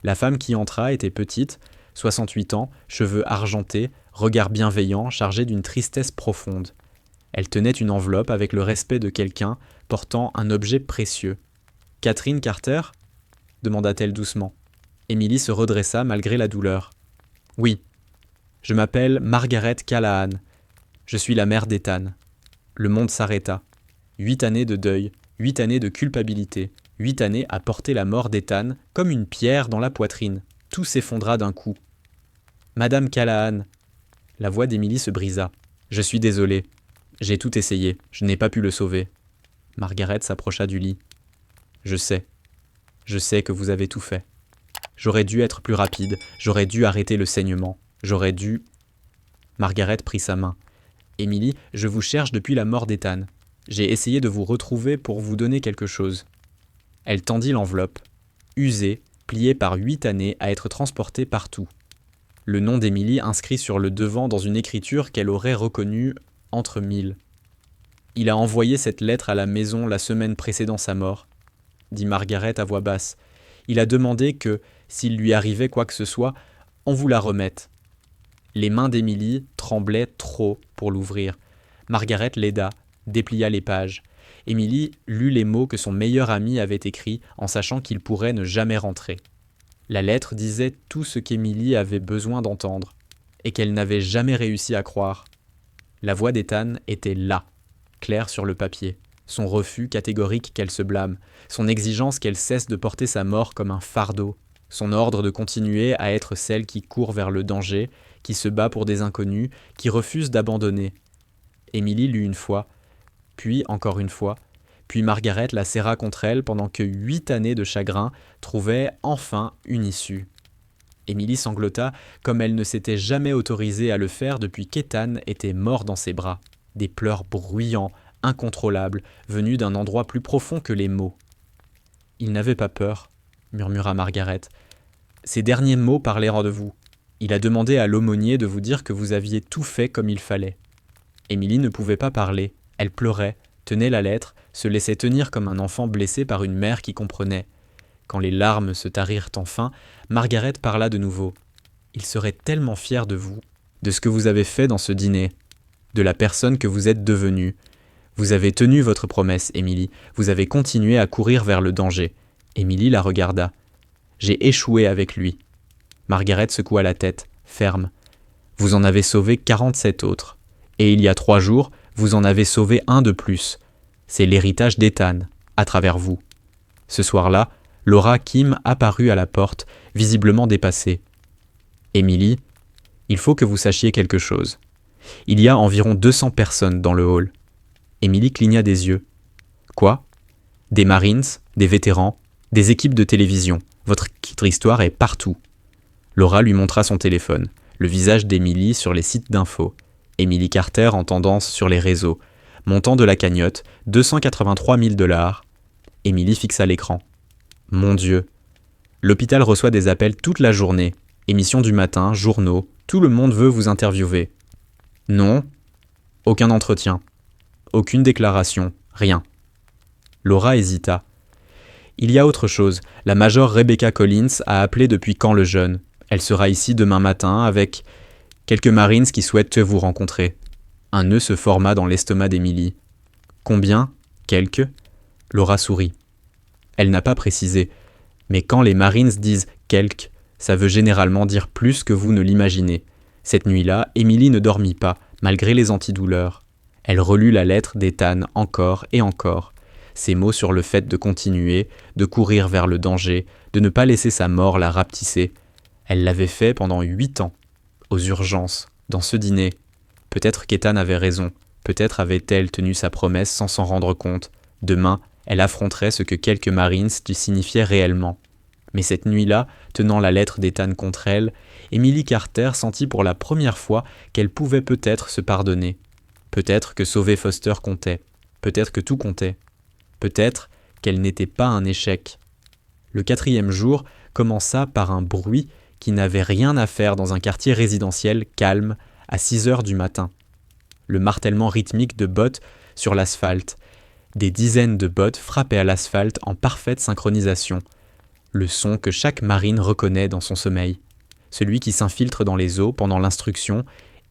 La femme qui entra était petite, 68 ans, cheveux argentés, regard bienveillant, chargé d'une tristesse profonde. Elle tenait une enveloppe avec le respect de quelqu'un portant un objet précieux. « Catherine Carter ?» demanda-t-elle doucement. Émilie se redressa malgré la douleur. « Oui. Je m'appelle Margaret Callahan. Je suis la mère d'Ethan. » Le monde s'arrêta. 8 années de deuil, 8 années de culpabilité, 8 années à porter la mort d'Ethan comme une pierre dans la poitrine. Tout s'effondra d'un coup. « Madame Callahan !» La voix d'Émilie se brisa. « Je suis désolé. J'ai tout essayé. Je n'ai pas pu le sauver. » Margaret s'approcha du lit. « Je sais. Je sais que vous avez tout fait. J'aurais dû être plus rapide. J'aurais dû arrêter le saignement. J'aurais dû... » Margaret prit sa main. « Émilie, je vous cherche depuis la mort d'Ethan. J'ai essayé de vous retrouver pour vous donner quelque chose. » Elle tendit l'enveloppe, usée, pliée par 8 années à être transportée partout. Le nom d'Émilie inscrit sur le devant dans une écriture qu'elle aurait reconnue entre mille. « Il a envoyé cette lettre à la maison la semaine précédant sa mort, » dit Margaret à voix basse. « Il a demandé que, s'il lui arrivait quoi que ce soit, on vous la remette. » Les mains d'Émilie tremblaient trop pour l'ouvrir. Margaret l'aida, déplia les pages. Émilie lut les mots que son meilleur ami avait écrits en sachant qu'il pourrait ne jamais rentrer. La lettre disait tout ce qu'Émilie avait besoin d'entendre et qu'elle n'avait jamais réussi à croire. La voix d'Ethan était là, claire sur le papier, son refus catégorique qu'elle se blâme, son exigence qu'elle cesse de porter sa mort comme un fardeau, son ordre de continuer à être celle qui court vers le danger, qui se bat pour des inconnus, qui refuse d'abandonner. Émilie lut une fois, puis encore une fois, puis Margaret la serra contre elle pendant que 8 années de chagrin trouvaient enfin une issue. Émilie sanglota comme elle ne s'était jamais autorisée à le faire depuis qu'Ethan était mort dans ses bras. Des pleurs bruyants, incontrôlables, venus d'un endroit plus profond que les mots. « Il n'avait pas peur », murmura Margaret. « Ses derniers mots parlèrent de vous. Il a demandé à l'aumônier de vous dire que vous aviez tout fait comme il fallait. » Émilie ne pouvait pas parler. Elle pleurait, tenait la lettre, se laissait tenir comme un enfant blessé par une mère qui comprenait. Quand les larmes se tarirent enfin, Margaret parla de nouveau. « Il serait tellement fier de vous, de ce que vous avez fait dans ce dîner, de la personne que vous êtes devenue. Vous avez tenu votre promesse, Émilie. Vous avez continué à courir vers le danger. » Émilie la regarda. « J'ai échoué avec lui. » Margaret secoua la tête, ferme. « Vous en avez sauvé 47 autres. Et il y a 3 jours, vous en avez sauvé un de plus. C'est l'héritage d'Ethan, à travers vous. » Ce soir-là, Laura Kim apparut à la porte, visiblement dépassée. « Émilie, il faut que vous sachiez quelque chose. Il y a environ 200 personnes dans le hall. » Émilie cligna des yeux. « Quoi ? Des Marines, des vétérans, des équipes de télévision. Votre histoire est partout. » Laura lui montra son téléphone, le visage d'Émilie sur les sites d'infos. Émilie Carter en tendance sur les réseaux. Montant de la cagnotte, 283 000 $. Émilie fixa l'écran. « Mon Dieu. L'hôpital reçoit des appels toute la journée. Émissions du matin, journaux, tout le monde veut vous interviewer. » « Non. Aucun entretien. Aucune déclaration. Rien. » Laura hésita. « Il y a autre chose. La major Rebecca Collins a appelé depuis quand le jeune. Elle sera ici demain matin avec quelques Marines qui souhaitent vous rencontrer. » Un nœud se forma dans l'estomac d'Émilie. « Combien ? Quelques ?» Laura sourit. Elle n'a pas précisé. Mais quand les Marines disent « quelques », ça veut généralement dire plus que vous ne l'imaginez. Cette nuit-là, Émilie ne dormit pas, malgré les antidouleurs. Elle relut la lettre d'Ethan encore et encore. Ses mots sur le fait de continuer, de courir vers le danger, de ne pas laisser sa mort la rapetisser. Elle l'avait fait pendant 8 ans, aux urgences, dans ce dîner. Peut-être qu'Ethan avait raison, peut-être avait-elle tenu sa promesse sans s'en rendre compte. Demain, elle affronterait ce que quelques Marines lui signifiaient réellement. Mais cette nuit-là, tenant la lettre d'Ethan contre elle, Émilie Carter sentit pour la première fois qu'elle pouvait peut-être se pardonner. Peut-être que sauver Foster comptait. Peut-être que tout comptait. Peut-être qu'elle n'était pas un échec. Le 4e jour commença par un bruit qui n'avait rien à faire dans un quartier résidentiel calme à 6 heures du matin. Le martèlement rythmique de bottes sur l'asphalte. Des dizaines de bottes frappaient à l'asphalte en parfaite synchronisation. Le son que chaque marine reconnaît dans son sommeil. Celui qui s'infiltre dans les eaux pendant l'instruction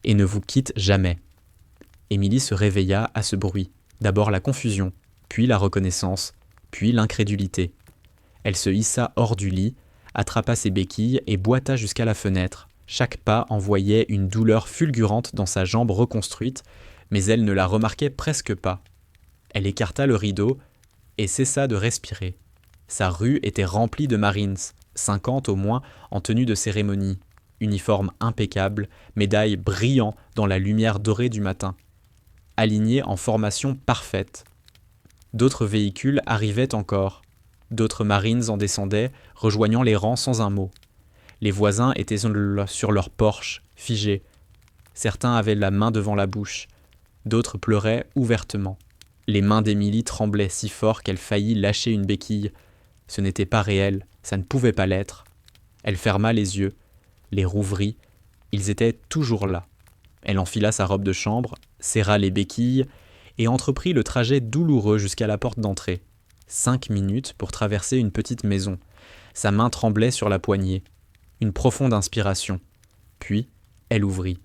et ne vous quitte jamais. Émilie se réveilla à ce bruit. D'abord la confusion, puis la reconnaissance, puis l'incrédulité. Elle se hissa hors du lit, attrapa ses béquilles et boita jusqu'à la fenêtre. Chaque pas envoyait une douleur fulgurante dans sa jambe reconstruite, mais elle ne la remarquait presque pas. Elle écarta le rideau et cessa de respirer. Sa rue était remplie de Marines, 50 au moins en tenue de cérémonie, uniforme impeccable, médailles brillant dans la lumière dorée du matin, alignés en formation parfaite. D'autres véhicules arrivaient encore, d'autres Marines en descendaient, rejoignant les rangs sans un mot. Les voisins étaient sur leur porche, figés. Certains avaient la main devant la bouche, d'autres pleuraient ouvertement. Les mains d'Émilie tremblaient si fort qu'elle faillit lâcher une béquille. Ce n'était pas réel, ça ne pouvait pas l'être. Elle ferma les yeux, les rouvrit, ils étaient toujours là. Elle enfila sa robe de chambre, serra les béquilles et entreprit le trajet douloureux jusqu'à la porte d'entrée. 5 minutes pour traverser une petite maison. Sa main tremblait sur la poignée. Une profonde inspiration. Puis, elle ouvrit.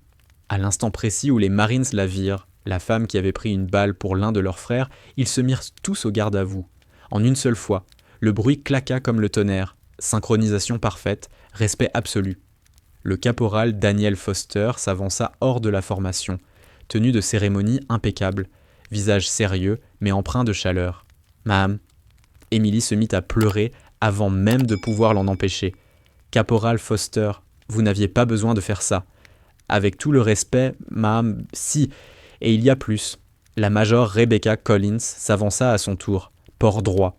À l'instant précis où les Marines la virent, la femme qui avait pris une balle pour l'un de leurs frères, ils se mirent tous au garde à vous. En une seule fois, le bruit claqua comme le tonnerre. Synchronisation parfaite, respect absolu. Le caporal Daniel Foster s'avança hors de la formation, tenue de cérémonie impeccable, visage sérieux mais empreint de chaleur. « Ma'am !» Émilie se mit à pleurer avant même de pouvoir l'en empêcher. « Caporal Foster, vous n'aviez pas besoin de faire ça. Avec tout le respect, ma'am, si, et il y a plus. » La major Rebecca Collins s'avança à son tour, port droit.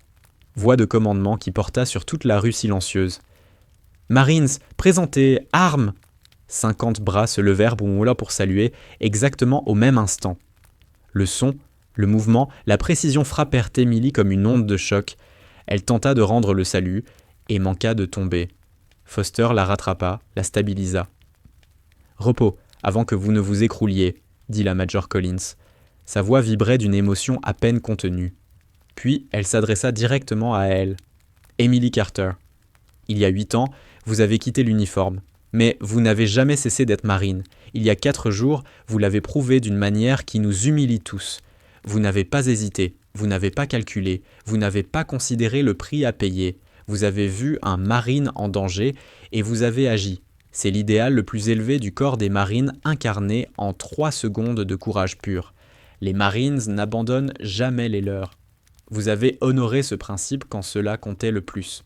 Voix de commandement qui porta sur toute la rue silencieuse. « Marines, présentez, armes !» 50 bras se levèrent pour saluer, exactement au même instant. Le son, le mouvement, la précision frappèrent Émilie comme une onde de choc. Elle tenta de rendre le salut et manqua de tomber. Foster la rattrapa, la stabilisa. « Repos, avant que vous ne vous écrouliez, » dit la Major Collins. Sa voix vibrait d'une émotion à peine contenue. Puis elle s'adressa directement à elle. « Emily Carter, il y a 8 ans, vous avez quitté l'uniforme. Mais vous n'avez jamais cessé d'être marine. Il y a 4 jours, vous l'avez prouvé d'une manière qui nous humilie tous. Vous n'avez pas hésité, vous n'avez pas calculé, vous n'avez pas considéré le prix à payer. Vous avez vu un marine en danger et vous avez agi. C'est l'idéal le plus élevé du corps des marines incarné en 3 secondes de courage pur. Les Marines n'abandonnent jamais les leurs. Vous avez honoré ce principe quand cela comptait le plus.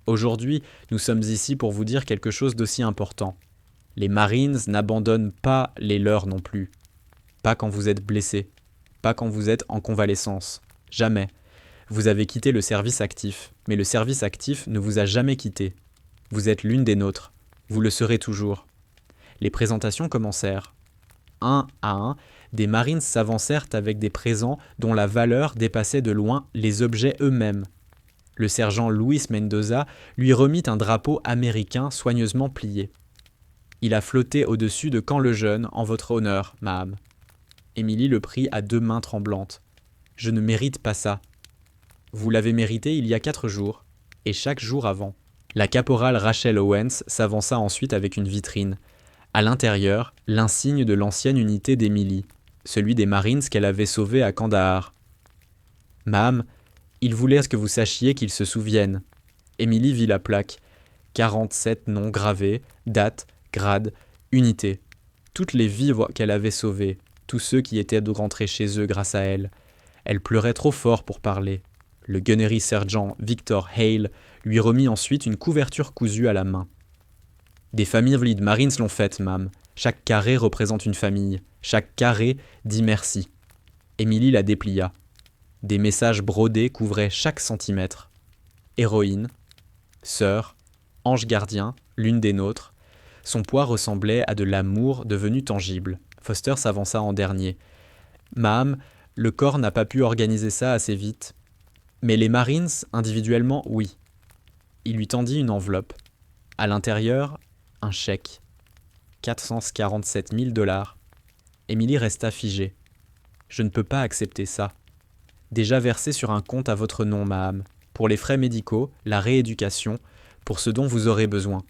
Aujourd'hui, nous sommes ici pour vous dire quelque chose d'aussi important. Les Marines n'abandonnent pas les leurs non plus. Pas quand vous êtes blessé. Pas quand vous êtes en convalescence. Jamais. Vous avez quitté le service actif, mais le service actif ne vous a jamais quitté. Vous êtes l'une des nôtres. Vous le serez toujours. Les présentations commencèrent. Un à un, des Marines s'avancèrent avec des présents dont la valeur dépassait de loin les objets eux-mêmes. Le sergent Luis Mendoza lui remit un drapeau américain soigneusement plié. « Il a flotté au-dessus de Camp-le-Jeune en votre honneur, ma'am. » Émilie le prit à 2 mains tremblantes. « Je ne mérite pas ça. »« Vous l'avez mérité il y a 4 jours, et chaque jour avant. » La caporale Rachel Owens s'avança ensuite avec une vitrine. À l'intérieur, l'insigne de l'ancienne unité d'Émilie, celui des Marines qu'elle avait sauvés à Kandahar. « Ma'am, il voulait que vous sachiez qu'ils se souviennent. » Émilie vit la plaque. 47 noms gravés, date, grade, unité. Toutes les vies qu'elle avait sauvées, tous ceux qui étaient rentrés chez eux grâce à elle. Elle pleurait trop fort pour parler. Le gunnery sergent Victor Hale lui remit ensuite une couverture cousue à la main. « Des familles de Marines l'ont faite, ma'am. Chaque carré représente une famille. Chaque carré dit merci. » Émilie la déplia. Des messages brodés couvraient chaque centimètre. Héroïne, sœur, ange gardien, l'une des nôtres. Son poids ressemblait à de l'amour devenu tangible. Foster s'avança en dernier. « Ma'am, le corps n'a pas pu organiser ça assez vite. Mais les Marines, individuellement, oui. » Il lui tendit une enveloppe. À l'intérieur, un chèque. 447 000 $. Émilie resta figée. « Je ne peux pas accepter ça. » Déjà versé sur un compte à votre nom, ma'am, pour les frais médicaux, la rééducation, pour ce dont vous aurez besoin.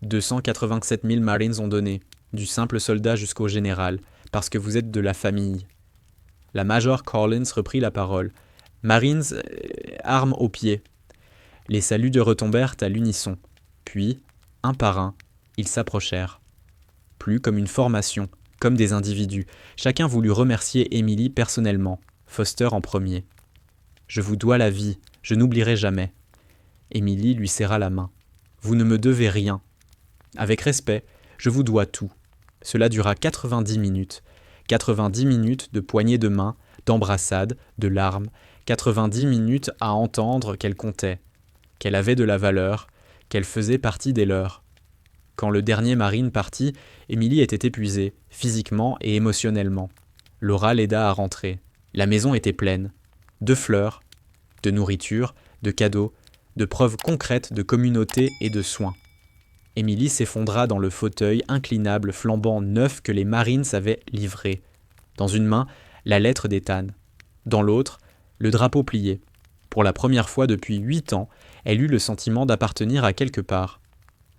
287 000 Marines ont donné, du simple soldat jusqu'au général, parce que vous êtes de la famille. La Major Collins reprit la parole. Marines, armes aux pieds. Les saluts de retombèrent à l'unisson. Puis, un par un, ils s'approchèrent. Plus comme une formation, comme des individus. Chacun voulut remercier Émilie personnellement. Foster en premier. « Je vous dois la vie, je n'oublierai jamais. Émilie lui serra la main. « Vous ne me devez rien. Avec respect, je vous dois tout. » Cela dura 90 minutes. 90 minutes de poignées de main, d'embrassades, de larmes. 90 minutes à entendre qu'elle comptait, qu'elle avait de la valeur, qu'elle faisait partie des leurs. Quand le dernier Marine partit, Émilie était épuisée, physiquement et émotionnellement. Laura l'aida à rentrer. La maison était pleine. De fleurs, de nourriture, de cadeaux, de preuves concrètes de communauté et de soins. Émilie s'effondra dans le fauteuil inclinable flambant neuf que les Marines avaient livré. Dans une main, la lettre d'Ethan. Dans l'autre, le drapeau plié. Pour la première fois depuis 8 ans, elle eut le sentiment d'appartenir à quelque part.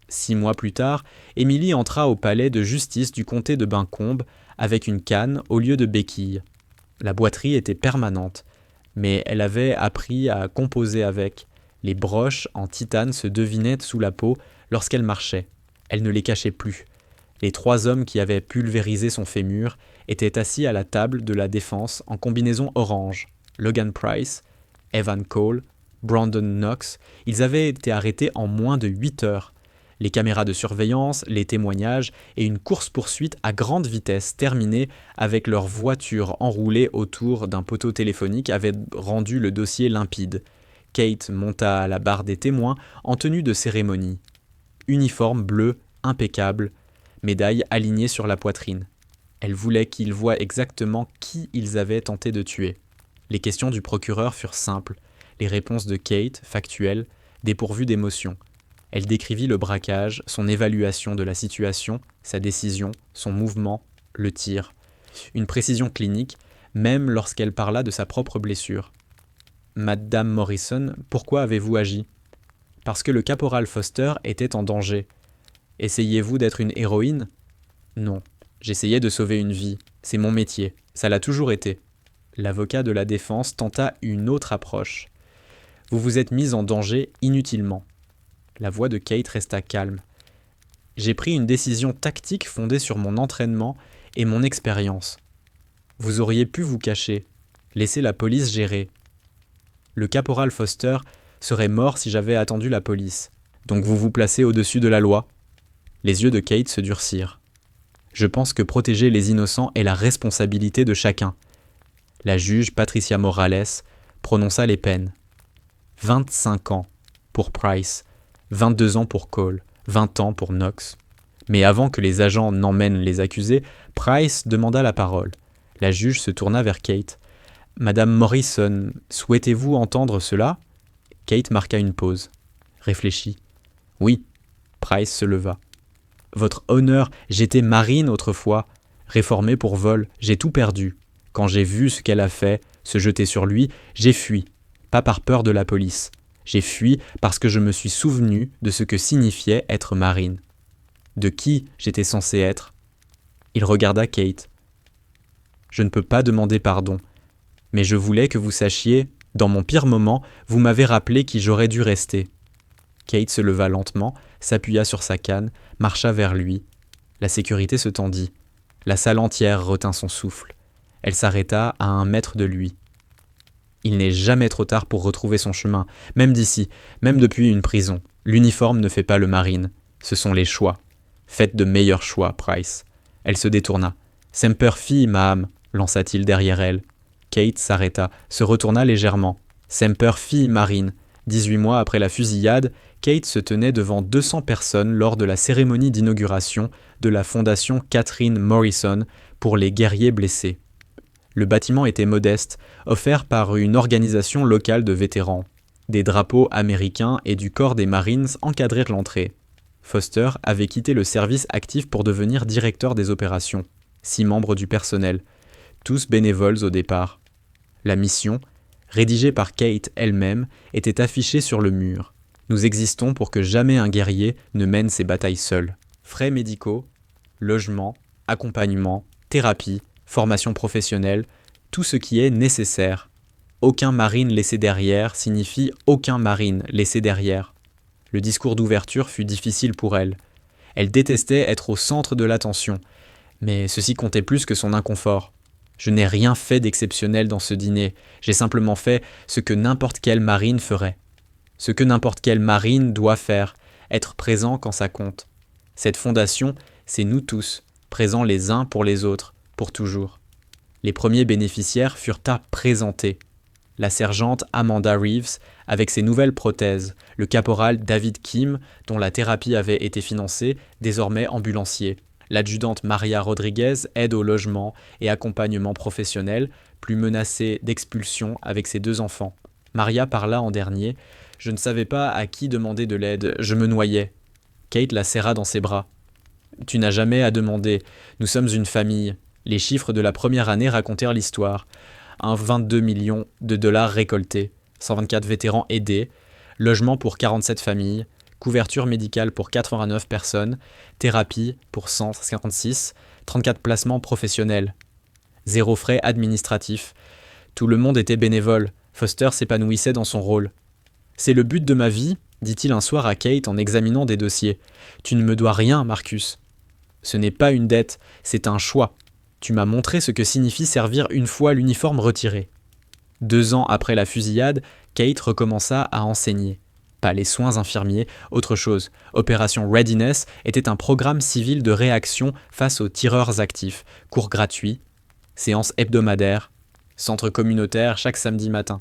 6 mois plus tard, Émilie entra au palais de justice du comté de Buncombe avec une canne au lieu de béquille. La boiterie était permanente, mais elle avait appris à composer avec. Les broches en titane se devinaient sous la peau lorsqu'elle marchait. Elle ne les cachait plus. Les 3 hommes qui avaient pulvérisé son fémur étaient assis à la table de la défense en combinaison orange. Logan Price, Evan Cole, Brandon Knox, ils avaient été arrêtés en moins de 8 heures. Les caméras de surveillance, les témoignages et une course-poursuite à grande vitesse terminée avec leur voiture enroulée autour d'un poteau téléphonique avaient rendu le dossier limpide. Kate monta à la barre des témoins en tenue de cérémonie. Uniforme bleu, impeccable, médaille alignée sur la poitrine. Elle voulait qu'ils voient exactement qui ils avaient tenté de tuer. Les questions du procureur furent simples, les réponses de Kate, factuelles, dépourvues d'émotion. Elle décrivit le braquage, son évaluation de la situation, sa décision, son mouvement, le tir. Une précision clinique, même lorsqu'elle parla de sa propre blessure. « Madame Morrison, pourquoi avez-vous agi ?»« Parce que le caporal Foster était en danger. »« Essayez-vous d'être une héroïne ?»« Non, j'essayais de sauver une vie. C'est mon métier. Ça l'a toujours été. » L'avocat de la défense tenta une autre approche. « Vous vous êtes mise en danger inutilement. » La voix de Kate resta calme. « J'ai pris une décision tactique fondée sur mon entraînement et mon expérience. Vous auriez pu vous cacher, laisser la police gérer. Le caporal Foster serait mort si j'avais attendu la police. Donc vous vous placez au-dessus de la loi ?» Les yeux de Kate se durcirent. « Je pense que protéger les innocents est la responsabilité de chacun. » La juge Patricia Morales prononça les peines. 25 ans pour Price, 22 ans pour Cole, 20 ans pour Knox. Mais avant que les agents n'emmènent les accusés, Price demanda la parole. La juge se tourna vers Kate. « Madame Morrison, souhaitez-vous entendre cela ?» Kate marqua une pause. Réfléchit. « Oui. » Price se leva. « Votre honneur, j'étais marine autrefois. Réformée pour vol, j'ai tout perdu. Quand j'ai vu ce qu'elle a fait, se jeter sur lui, j'ai fui. Pas par peur de la police. J'ai fui parce que je me suis souvenu de ce que signifiait être marine. De qui j'étais censé être. » Il regarda Kate. « Je ne peux pas demander pardon, mais je voulais que vous sachiez, dans mon pire moment, vous m'avez rappelé qui j'aurais dû rester. » Kate se leva lentement, s'appuya sur sa canne, marcha vers lui. La sécurité se tendit. La salle entière retint son souffle. Elle s'arrêta à 1 mètre de lui. Il n'est jamais trop tard pour retrouver son chemin, même d'ici, même depuis une prison. L'uniforme ne fait pas le marine. Ce sont les choix. Faites de meilleurs choix, Price. Elle se détourna. « Semper Fi, ma'am » lança-t-il derrière elle. Kate s'arrêta, se retourna légèrement. « Semper Fi, Marine » 18 mois après la fusillade, Kate se tenait devant 200 personnes lors de la cérémonie d'inauguration de la fondation Catherine Morrison pour les guerriers blessés. Le bâtiment était modeste, offert par une organisation locale de vétérans. Des drapeaux américains et du corps des Marines encadrèrent l'entrée. Foster avait quitté le service actif pour devenir directeur des opérations. 6 membres du personnel, tous bénévoles au départ. La mission, rédigée par Kate elle-même, était affichée sur le mur. Nous existons pour que jamais un guerrier ne mène ses batailles seul. Frais médicaux, logement, accompagnement, thérapie, formation professionnelle, tout ce qui est nécessaire. Aucun marine laissé derrière signifie aucun marine laissé derrière. Le discours d'ouverture fut difficile pour elle. Elle détestait être au centre de l'attention, mais ceci comptait plus que son inconfort. Je n'ai rien fait d'exceptionnel dans ce dîner, j'ai simplement fait ce que n'importe quelle marine ferait. Ce que n'importe quelle marine doit faire, être présent quand ça compte. Cette fondation, c'est nous tous, présents les uns pour les autres, pour toujours. Les premiers bénéficiaires furent à présenter. La sergente Amanda Reeves, avec ses nouvelles prothèses, le caporal David Kim, dont la thérapie avait été financée, désormais ambulancier, l'adjudante Maria Rodriguez, aide au logement et accompagnement professionnel, plus menacée d'expulsion avec ses 2 enfants. Maria parla en dernier. « Je ne savais pas à qui demander de l'aide, je me noyais. » Kate la serra dans ses bras. « Tu n'as jamais à demander, nous sommes une famille. » Les chiffres de la première année racontèrent l'histoire. 22 millions de dollars récoltés, 124 vétérans aidés, logement pour 47 familles, couverture médicale pour 89 personnes, thérapie pour 156, 34 placements professionnels. 0 frais administratifs. Tout le monde était bénévole. Foster s'épanouissait dans son rôle. « C'est le but de ma vie, dit-il un soir à Kate en examinant des dossiers. Tu ne me dois rien, Marcus. Ce n'est pas une dette, c'est un choix. Tu m'as montré ce que signifie servir une fois l'uniforme retiré. » 2 ans après la fusillade, Kate recommença à enseigner. Pas les soins infirmiers, autre chose. Opération Readiness était un programme civil de réaction face aux tireurs actifs, cours gratuits, séances hebdomadaires, centre communautaire chaque samedi matin.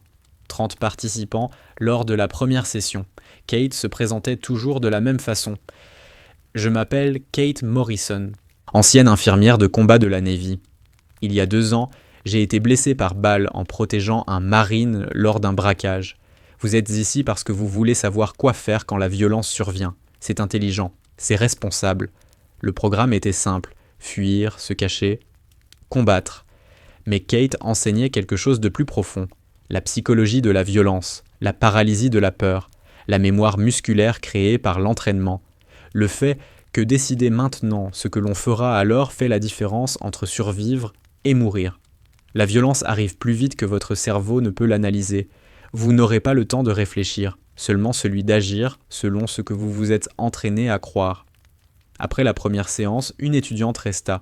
30 participants lors de la première session. Kate se présentait toujours de la même façon. « Je m'appelle Kate Morrison, ancienne infirmière de combat de la Navy. Il y a 2 ans, j'ai été blessée par balle en protégeant un marine lors d'un braquage. Vous êtes ici parce que vous voulez savoir quoi faire quand la violence survient. C'est intelligent, c'est responsable. Le programme était simple, fuir, se cacher, combattre. Mais Kate enseignait quelque chose de plus profond, la psychologie de la violence, la paralysie de la peur, la mémoire musculaire créée par l'entraînement, le fait que décider maintenant ce que l'on fera alors fait la différence entre survivre et mourir. La violence arrive plus vite que votre cerveau ne peut l'analyser. Vous n'aurez pas le temps de réfléchir, seulement celui d'agir selon ce que vous vous êtes entraîné à croire. Après la première séance, une étudiante resta.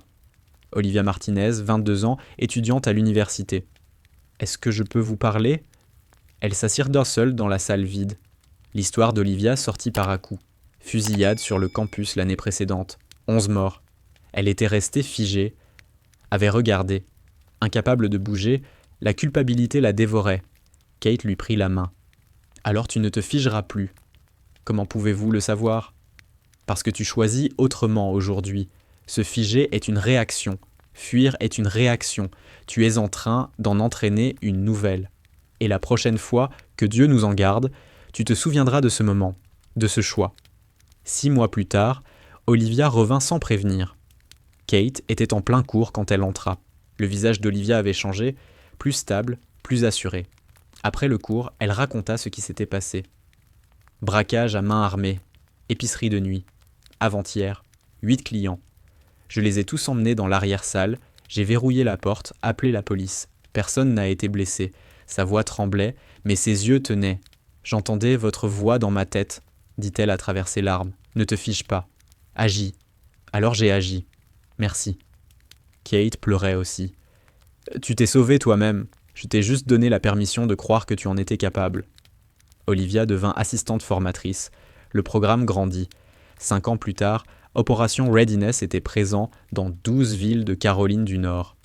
Olivia Martinez, 22 ans, étudiante à l'université. « Est-ce que je peux vous parler ?» Elles s'assirent d'un seul dans la salle vide. L'histoire d'Olivia sortit par à-coups. Fusillade sur le campus l'année précédente. 11 morts. Elle était restée figée, avait regardé. Incapable de bouger, la culpabilité la dévorait. Kate lui prit la main. « Alors tu ne te figeras plus. » « Comment pouvez-vous le savoir ? » « Parce que tu choisis autrement aujourd'hui. Se figer est une réaction. Fuir est une réaction. Tu es en train d'en entraîner une nouvelle. Et la prochaine fois, que Dieu nous en garde, tu te souviendras de ce moment, de ce choix. » 6 mois plus tard, Olivia revint sans prévenir. Kate était en plein cours quand elle entra. Le visage d'Olivia avait changé, plus stable, plus assuré. Après le cours, elle raconta ce qui s'était passé. Braquage à main armée, épicerie de nuit. Avant-hier, 8 clients. Je les ai tous emmenés dans l'arrière-salle, j'ai verrouillé la porte, appelé la police. Personne n'a été blessé. Sa voix tremblait, mais ses yeux tenaient. J'entendais votre voix dans ma tête, dit-elle à travers ses larmes. Ne te fiche pas. Agis. Alors j'ai agi. Merci. Kate pleurait aussi. Tu t'es sauvée toi-même. Je t'ai juste donné la permission de croire que tu en étais capable. Olivia devint assistante formatrice. Le programme grandit. 5 ans plus tard, Opération Readiness était présent dans 12 villes de Caroline du Nord.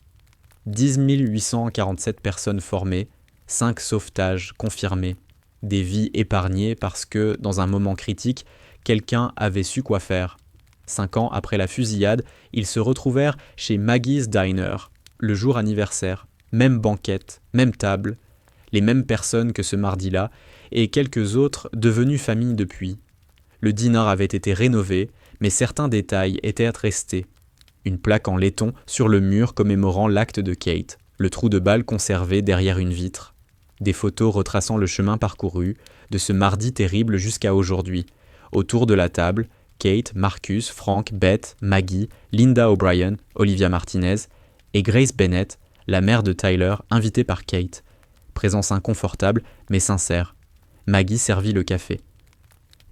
10 847 personnes formées, 5 sauvetages confirmés, des vies épargnées parce que, dans un moment critique, quelqu'un avait su quoi faire. 5 ans après la fusillade, ils se retrouvèrent chez Maggie's Diner, le jour anniversaire, même banquette, même table, les mêmes personnes que ce mardi-là, et quelques autres devenus famille depuis. Le dîner avait été rénové, mais certains détails étaient restés. Une plaque en laiton sur le mur commémorant l'acte de Kate, le trou de balle conservé derrière une vitre. Des photos retraçant le chemin parcouru, de ce mardi terrible jusqu'à aujourd'hui. Autour de la table, Kate, Marcus, Frank, Beth, Maggie, Linda O'Brien, Olivia Martinez et Grace Bennett, la mère de Tyler, invitée par Kate. Présence inconfortable, mais sincère. Maggie servit le café.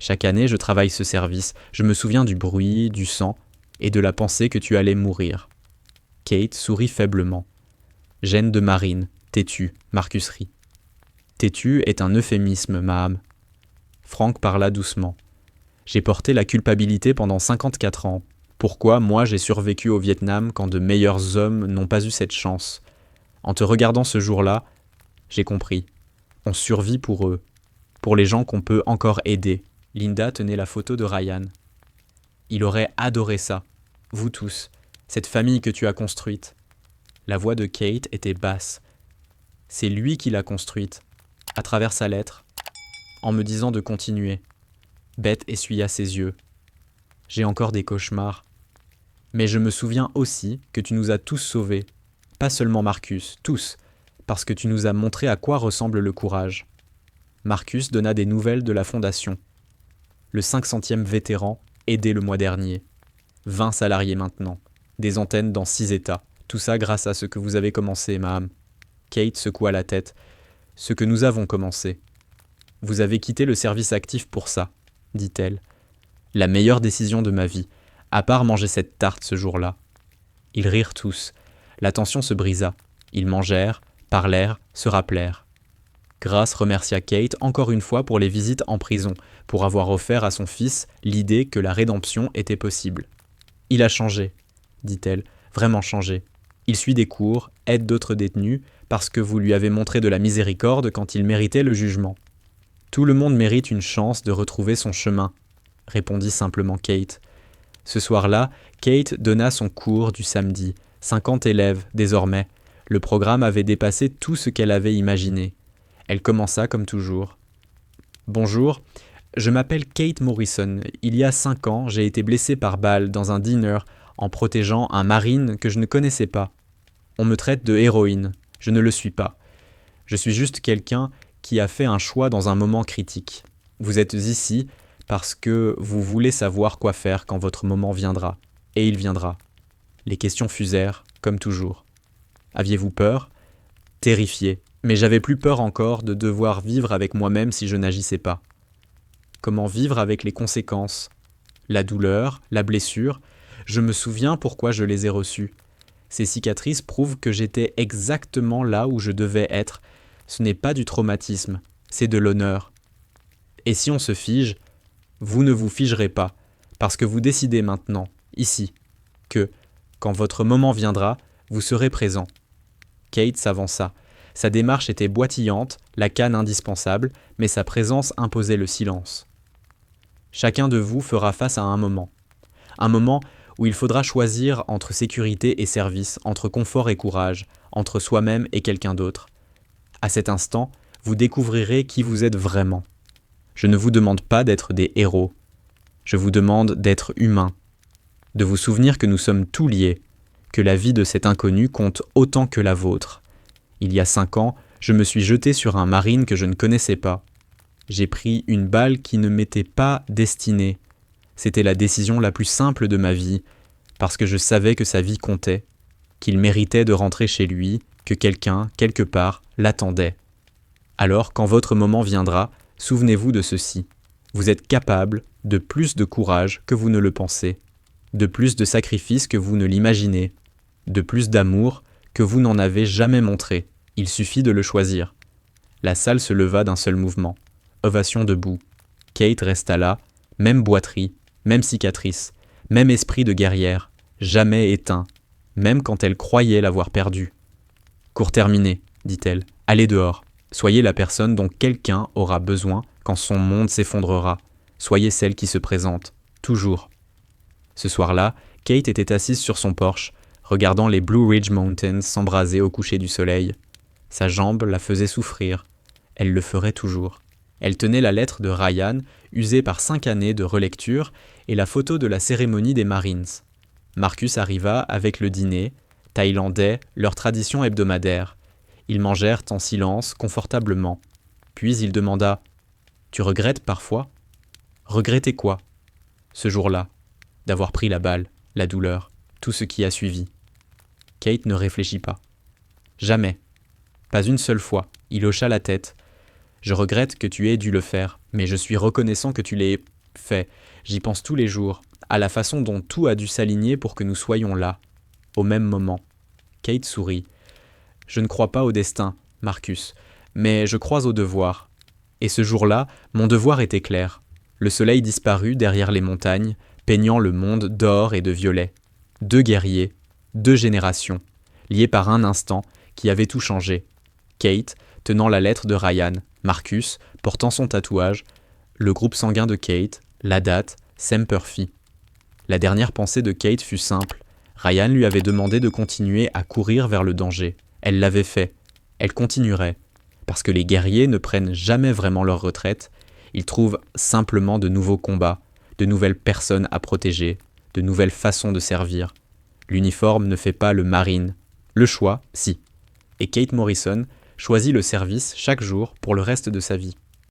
Chaque année, je travaille ce service. Je me souviens du bruit, du sang et de la pensée que tu allais mourir. Kate sourit faiblement. Gêne de marine, têtu, Marcus rit. Têtu est un euphémisme, Maham. Frank parla doucement. J'ai porté la culpabilité pendant 54 ans. Pourquoi, moi, j'ai survécu au Vietnam quand de meilleurs hommes n'ont pas eu cette chance? En te regardant ce jour-là, j'ai compris. On survit pour eux, pour les gens qu'on peut encore aider. Linda tenait la photo de Ryan. Il aurait adoré ça. Vous tous, cette famille que tu as construite. La voix de Kate était basse. C'est lui qui l'a construite, à travers sa lettre, en me disant de continuer. Beth essuya ses yeux. J'ai encore des cauchemars. Mais je me souviens aussi que tu nous as tous sauvés. Pas seulement Marcus, tous, parce que tu nous as montré à quoi ressemble le courage. Marcus donna des nouvelles de la fondation. Le 500e vétéran, aidé le mois dernier. 20 salariés maintenant. Des antennes dans 6 États. Tout ça grâce à ce que vous avez commencé, Maham. Kate secoua la tête. Ce que nous avons commencé. Vous avez quitté le service actif pour ça, dit-elle. La meilleure décision de ma vie, à part manger cette tarte ce jour-là. Ils rirent tous. La tension se brisa. Ils mangèrent, parlèrent, se rappelèrent. Grace remercia Kate encore une fois pour les visites en prison, pour avoir offert à son fils l'idée que la rédemption était possible. « Il a changé, dit-elle, vraiment changé. Il suit des cours, aide d'autres détenus, parce que vous lui avez montré de la miséricorde quand il méritait le jugement. Tout le monde mérite une chance de retrouver son chemin, répondit simplement Kate. Ce soir-là, Kate donna son cours du samedi. 50 élèves, désormais. Le programme avait dépassé tout ce qu'elle avait imaginé. Elle commença comme toujours. « Bonjour, je m'appelle Kate Morrison. Il y a 5 ans, j'ai été blessée par balle dans un diner en protégeant un marine que je ne connaissais pas. On me traite de héroïne. Je ne le suis pas. Je suis juste quelqu'un qui a fait un choix dans un moment critique. Vous êtes ici parce que vous voulez savoir quoi faire quand votre moment viendra. Et il viendra. » Les questions fusèrent, comme toujours. Aviez-vous peur? Terrifié. Mais j'avais plus peur encore de devoir vivre avec moi-même si je n'agissais pas. Comment vivre avec les conséquences? La douleur, la blessure, je me souviens pourquoi je les ai reçues. Ces cicatrices prouvent que j'étais exactement là où je devais être. Ce n'est pas du traumatisme, c'est de l'honneur. Et si on se fige, vous ne vous figerez pas, parce que vous décidez maintenant, ici, que, quand votre moment viendra, vous serez présent. Kate s'avança. Sa démarche était boitillante, la canne indispensable, mais sa présence imposait le silence. Chacun de vous fera face à un moment où il faudra choisir entre sécurité et service, entre confort et courage, entre soi-même et quelqu'un d'autre. À cet instant, vous découvrirez qui vous êtes vraiment. Je ne vous demande pas d'être des héros. Je vous demande d'être humain, de vous souvenir que nous sommes tous liés, que la vie de cet inconnu compte autant que la vôtre. Il y a 5 ans, je me suis jeté sur un marine que je ne connaissais pas. J'ai pris une balle qui ne m'était pas destinée. C'était la décision la plus simple de ma vie, parce que je savais que sa vie comptait, qu'il méritait de rentrer chez lui, que quelqu'un, quelque part, l'attendait. Alors, quand votre moment viendra, souvenez-vous de ceci. Vous êtes capable de plus de courage que vous ne le pensez, de plus de sacrifices que vous ne l'imaginez, de plus d'amour que vous n'en avez jamais montré. Il suffit de le choisir. La salle se leva d'un seul mouvement. Ovation debout. Kate resta là, même boiterie, même cicatrice, même esprit de guerrière, jamais éteint, même quand elle croyait l'avoir perdu. « Cours terminé, dit-elle. Allez dehors. Soyez la personne dont quelqu'un aura besoin quand son monde s'effondrera. Soyez celle qui se présente, toujours. » Ce soir-là, Kate était assise sur son porche, regardant les Blue Ridge Mountains s'embraser au coucher du soleil. Sa jambe la faisait souffrir. Elle le ferait toujours. Elle tenait la lettre de Ryan, usée par 5 années de relecture, et la photo de la cérémonie des Marines. Marcus arriva avec le dîner, thaïlandais, leur tradition hebdomadaire. Ils mangèrent en silence, confortablement. Puis il demanda « Tu regrettes parfois ?»« Regretter quoi ?» Ce jour-là, d'avoir pris la balle, la douleur, tout ce qui a suivi. Kate ne réfléchit pas. Jamais. Pas une seule fois. Il hocha la tête. Je regrette que tu aies dû le faire, mais je suis reconnaissant que tu l'aies fait. J'y pense tous les jours, à la façon dont tout a dû s'aligner pour que nous soyons là, au même moment. Kate sourit. Je ne crois pas au destin, Marcus, mais je crois au devoir. Et ce jour-là, mon devoir était clair. Le soleil disparut derrière les montagnes, peignant le monde d'or et de violet. 2 guerriers, 2 générations, liés par un instant qui avait tout changé. Kate, tenant la lettre de Ryan, Marcus, portant son tatouage, le groupe sanguin de Kate, la date, Semper Fi. La dernière pensée de Kate fut simple. Ryan lui avait demandé de continuer à courir vers le danger. Elle l'avait fait. Elle continuerait. Parce que les guerriers ne prennent jamais vraiment leur retraite, ils trouvent simplement de nouveaux combats, de nouvelles personnes à protéger, de nouvelles façons de servir. L'uniforme ne fait pas le marine. Le choix, si. Et Kate Morrison choisit le service chaque jour pour le reste de sa vie.